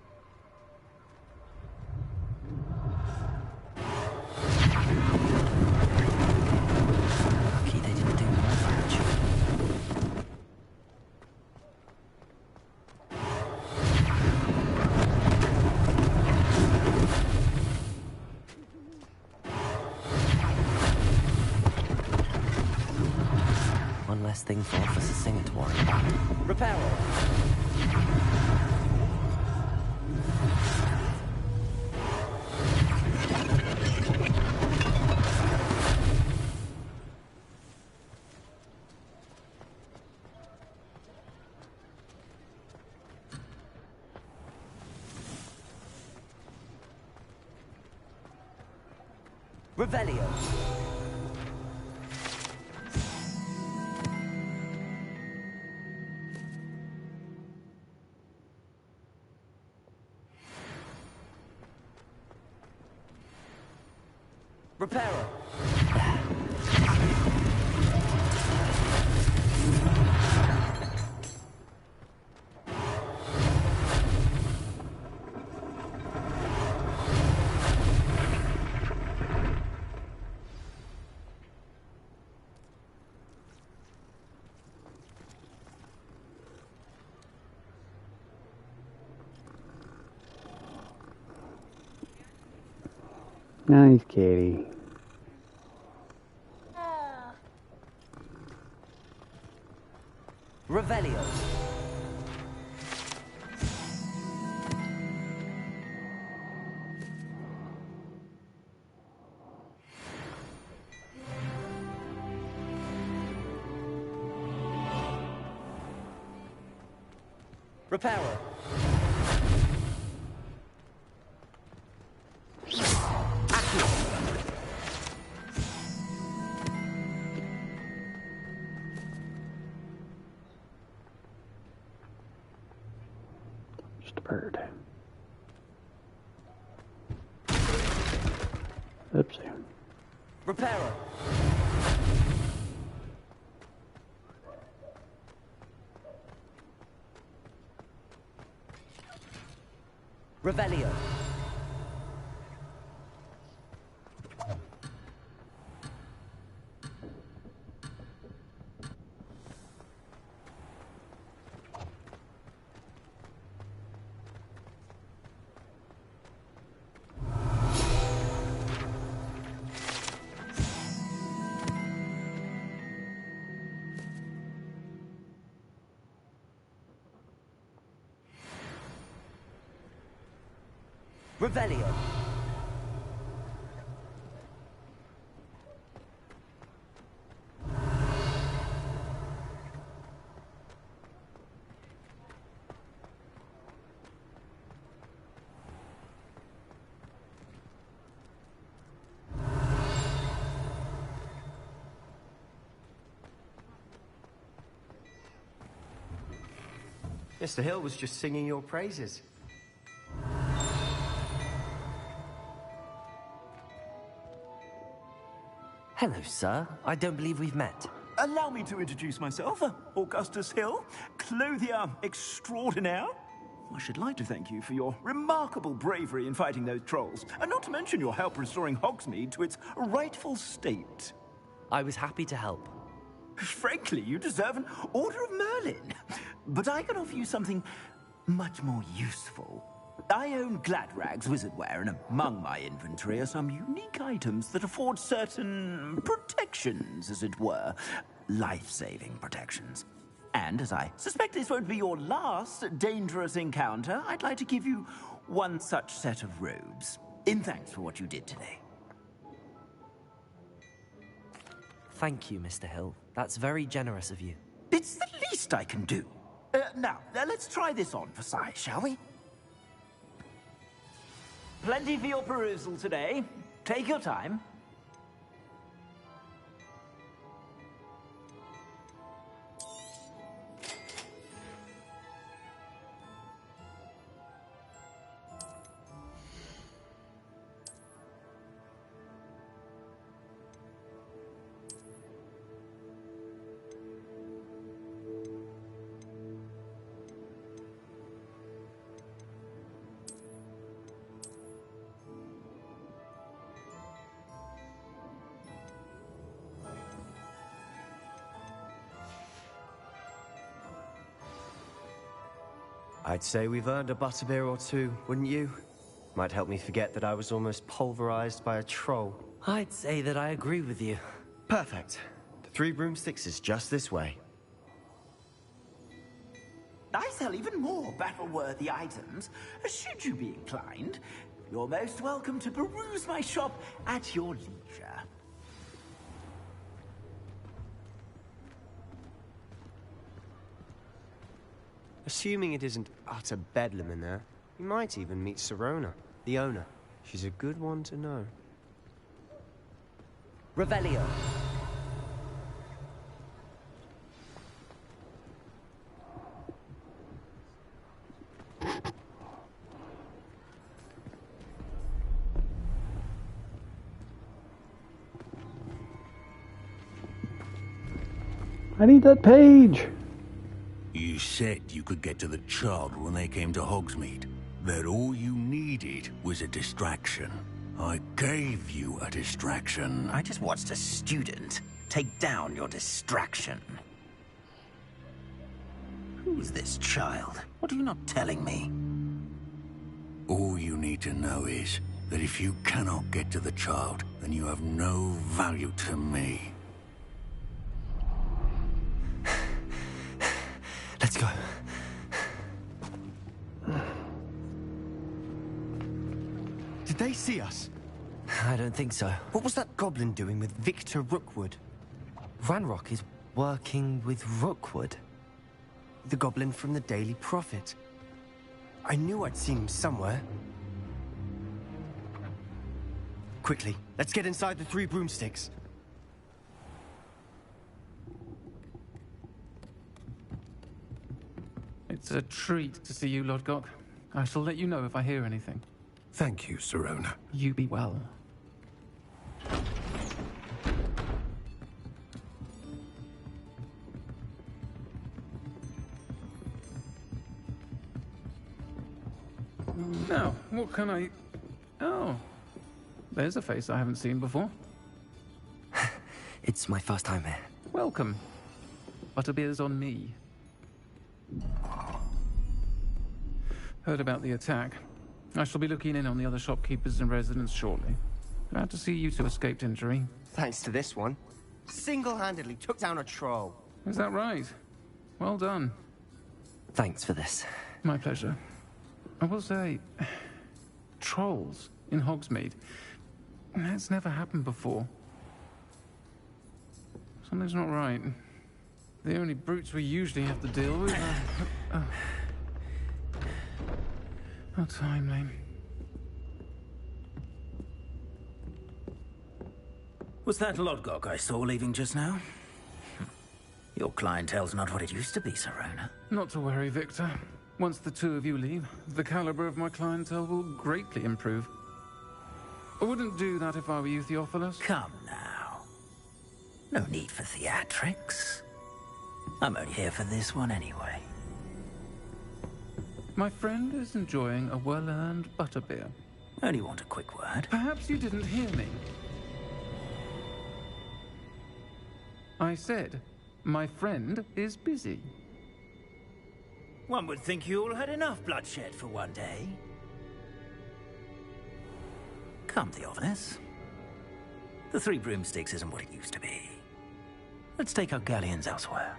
Lucky they didn't do more damage. One less thing for Officer Singer to worry about. Reparo. Revelio. Reparo.
Nice, Katie.
Revelio. Reparo.
Just a bird. Oopsie.
Reparo. Revelio. Revelio.
Mr. Hill was just singing your praises.
Hello, sir. I don't believe we've met.
Allow me to introduce myself, Augustus Hill, clothier extraordinaire. I should like to thank you for your remarkable bravery in fighting those trolls, and not to mention your help restoring Hogsmeade to its rightful state.
I was happy to help.
Frankly, you deserve an Order of Merlin. But I can offer you something much more useful. I own Gladrag's wizardware, and among my inventory are some unique items that afford certain protections, as it were. Life-saving protections. And as I suspect this won't be your last dangerous encounter, I'd like to give you one such set of robes, in thanks for what you did today.
Thank you, Mr. Hill. That's very generous of you.
It's the least I can do. Now, let's try this on for size, shall we? Plenty for your perusal today. Take your time.
I'd say we've earned a butterbeer or two, wouldn't you? Might help me forget that I was almost pulverized by a troll.
I'd say that I agree with you.
Perfect. The 3 broomsticks is just this way.
I sell even more battle-worthy items. Should you be inclined, you're most welcome to peruse my shop at your leisure.
Assuming it isn't utter bedlam in there, you might even meet Sirona, the owner. She's a good one to know.
Revelio.
I need that page.
You said you could get to the child when they came to Hogsmeade. That all you needed was a distraction. I gave you a distraction.
I just watched a student take down your distraction. Who's this child? What are you not telling me?
All you need to know is that if you cannot get to the child, then you have no value to me.
Let's go. Did they see us?
I don't think so.
What was that goblin doing with Victor Rookwood?
Ranrock is working with Rookwood.
The goblin from the Daily Prophet. I knew I'd seen him somewhere. Quickly, let's get inside the 3 broomsticks.
It's a treat to see you, Lodgok. I shall let you know if I hear anything.
Thank you, Sirona.
You be well. Now, what can I... Oh, there's a face I haven't seen before.
It's my first time here.
Welcome. Butterbeer's on me. Heard about the attack. I shall be looking in on the other shopkeepers and residents shortly. Glad to see you two escaped injury.
Thanks to this one. Single-handedly took down a troll.
Is that right? Well done.
Thanks for this.
My pleasure. I will say, trolls in Hogsmeade. That's never happened before. Something's not right. The only brutes we usually have to deal with are... How timely.
Was that Lodgok I saw leaving just now? Your clientele's not what it used to be, Sirona.
Not to worry, Victor. Once the 2 of you leave, the caliber of my clientele will greatly improve. I wouldn't do that if I were you, Theophilus.
Come now. No need for theatrics. I'm only here for this one anyway.
My friend is enjoying a well-earned butterbeer.
Only want a quick word.
Perhaps you didn't hear me. I said, my friend is busy.
One would think you all had enough bloodshed for one day. Come, Theophilus. The Three Broomsticks isn't what it used to be. Let's take our galleons elsewhere.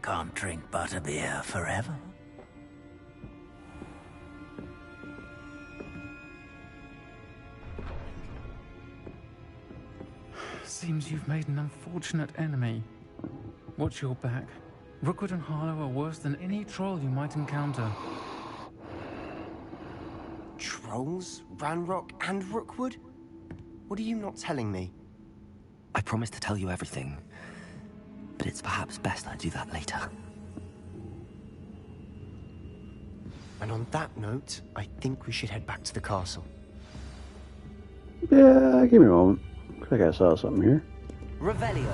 Can't drink butterbeer forever.
Seems you've made an unfortunate enemy. Watch your back. Rookwood and Harlow are worse than any troll you might encounter.
Trolls? Ranrock and Rookwood? What are you not telling me?
I promised to tell you everything, but it's perhaps best I do that later.
And on that note, I think we should head back to the castle.
Yeah, give me a moment. I think I saw something here.
Revelio.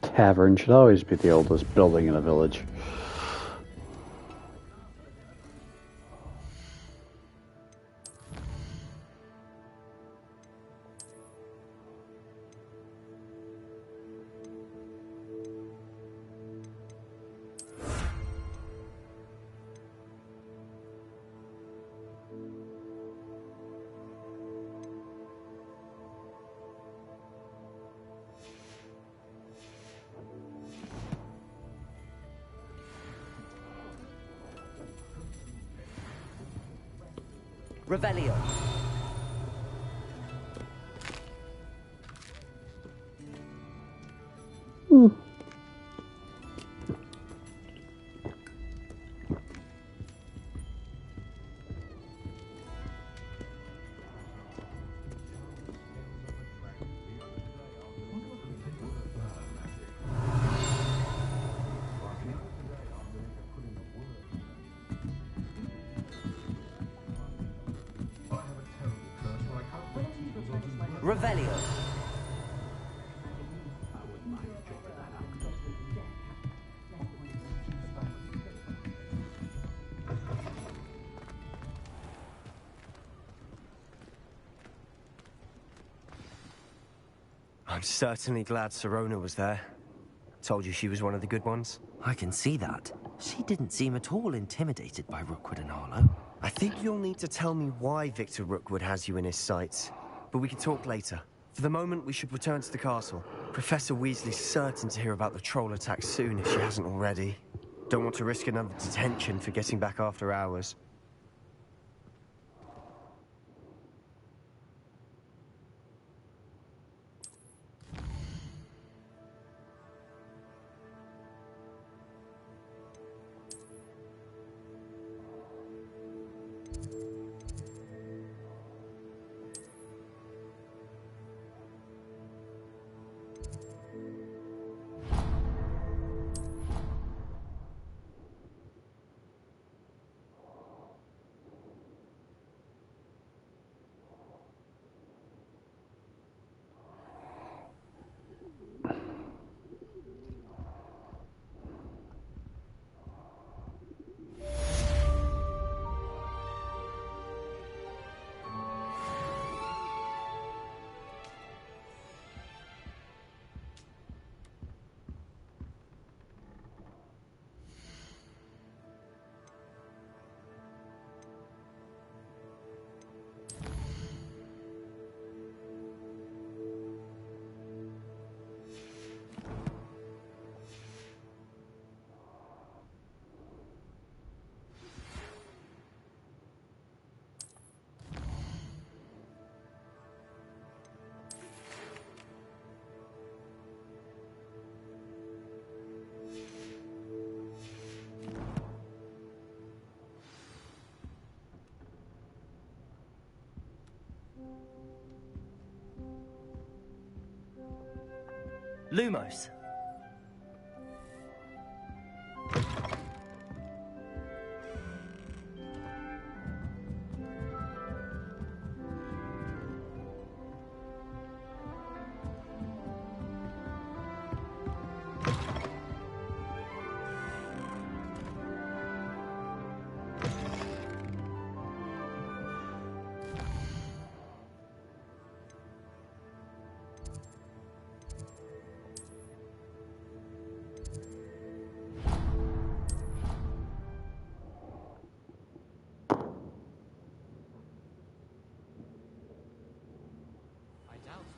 Tavern should always be the oldest building in a village.
Revelio. Revelio.
I'm certainly glad Sirona was there. Told you she was one of the good ones.
I can see that. She didn't seem at all intimidated by Rookwood and Harlow.
I think you'll need to tell me why Victor Rookwood has you in his sights. But we can talk later. For the moment, we should return to the castle. Professor Weasley's certain to hear about the troll attack soon if she hasn't already. Don't want to risk another detention for getting back after hours.
Lumos.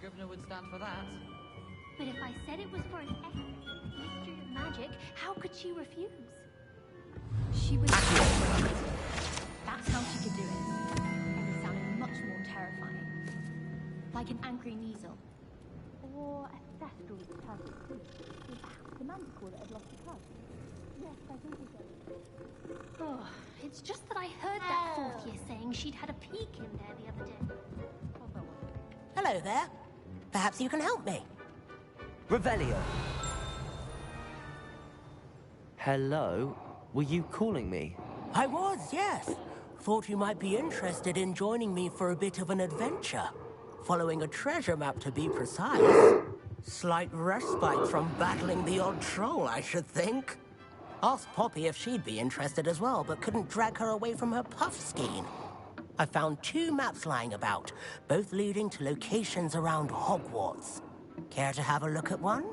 Scrivener would stand for that.
But if I said it was for an effort in the history of magic, how could she refuse? She would...
That's how she could do it. And it sounded much more terrifying. Like an angry Kneasel. Or a thestral with a perfect tooth. Or perhaps a manticore that had lost a cub. Yes, I think it is.
Oh, it's just that I heard that fourth year saying she'd had a peek in there the other day.
Hello there. Perhaps you can help me.
Revelio. Hello? Were you calling me?
I was, yes. Thought you might be interested in joining me for a bit of an adventure. Following a treasure map, to be precise. Slight respite from battling the odd troll, I should think. Asked Poppy if she'd be interested as well, but couldn't drag her away from her puff skein. I found 2 maps lying about, both leading to locations around Hogwarts. Care to have a look at one?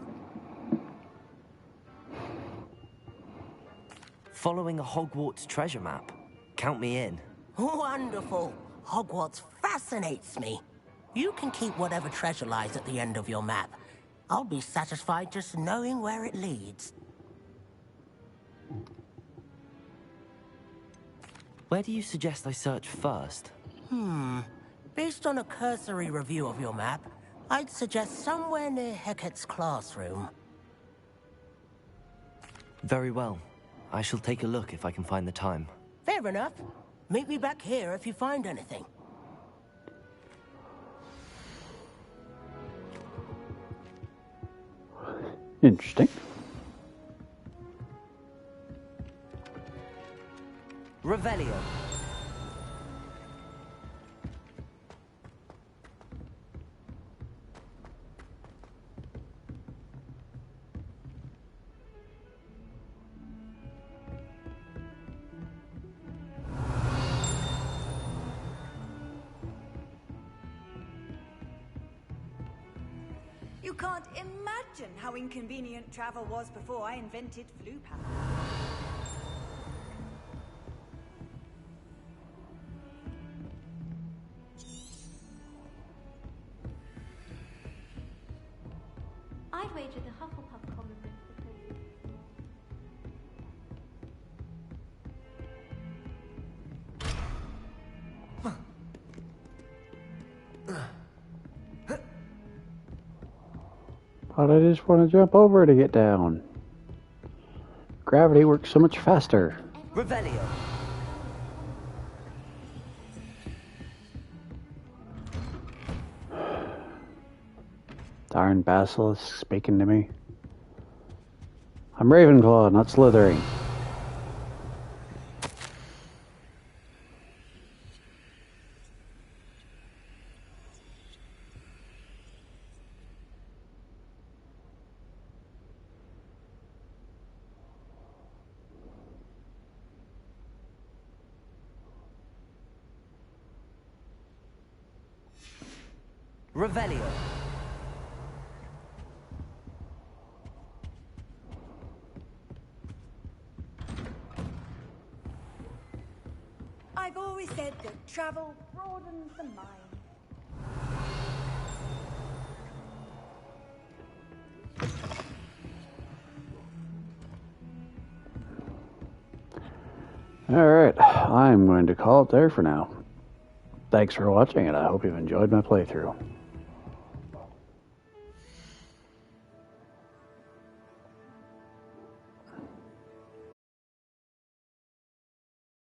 Following a Hogwarts treasure map. Count me in.
Wonderful. Hogwarts fascinates me. You can keep whatever treasure lies at the end of your map. I'll be satisfied just knowing where it leads.
Where do you suggest I search first?
Based on a cursory review of your map, I'd suggest somewhere near Hecat's classroom.
Very well. I shall take a look if I can find the time.
Fair enough. Meet me back here if you find anything.
Interesting.
Revelio.
You can't imagine how inconvenient travel was before I invented flu power.
I'd wager the Hufflepuff common room because...
But I just want to jump over to get down. Gravity works so much faster.
Revelio.
Darn basilisk speaking to me. I'm Ravenclaw, not Slytherin.
Revelio.
I've always said that travel broadens the mind.
Alright, I'm going to call it there for now. Thanks for watching, and I hope you've enjoyed my playthrough.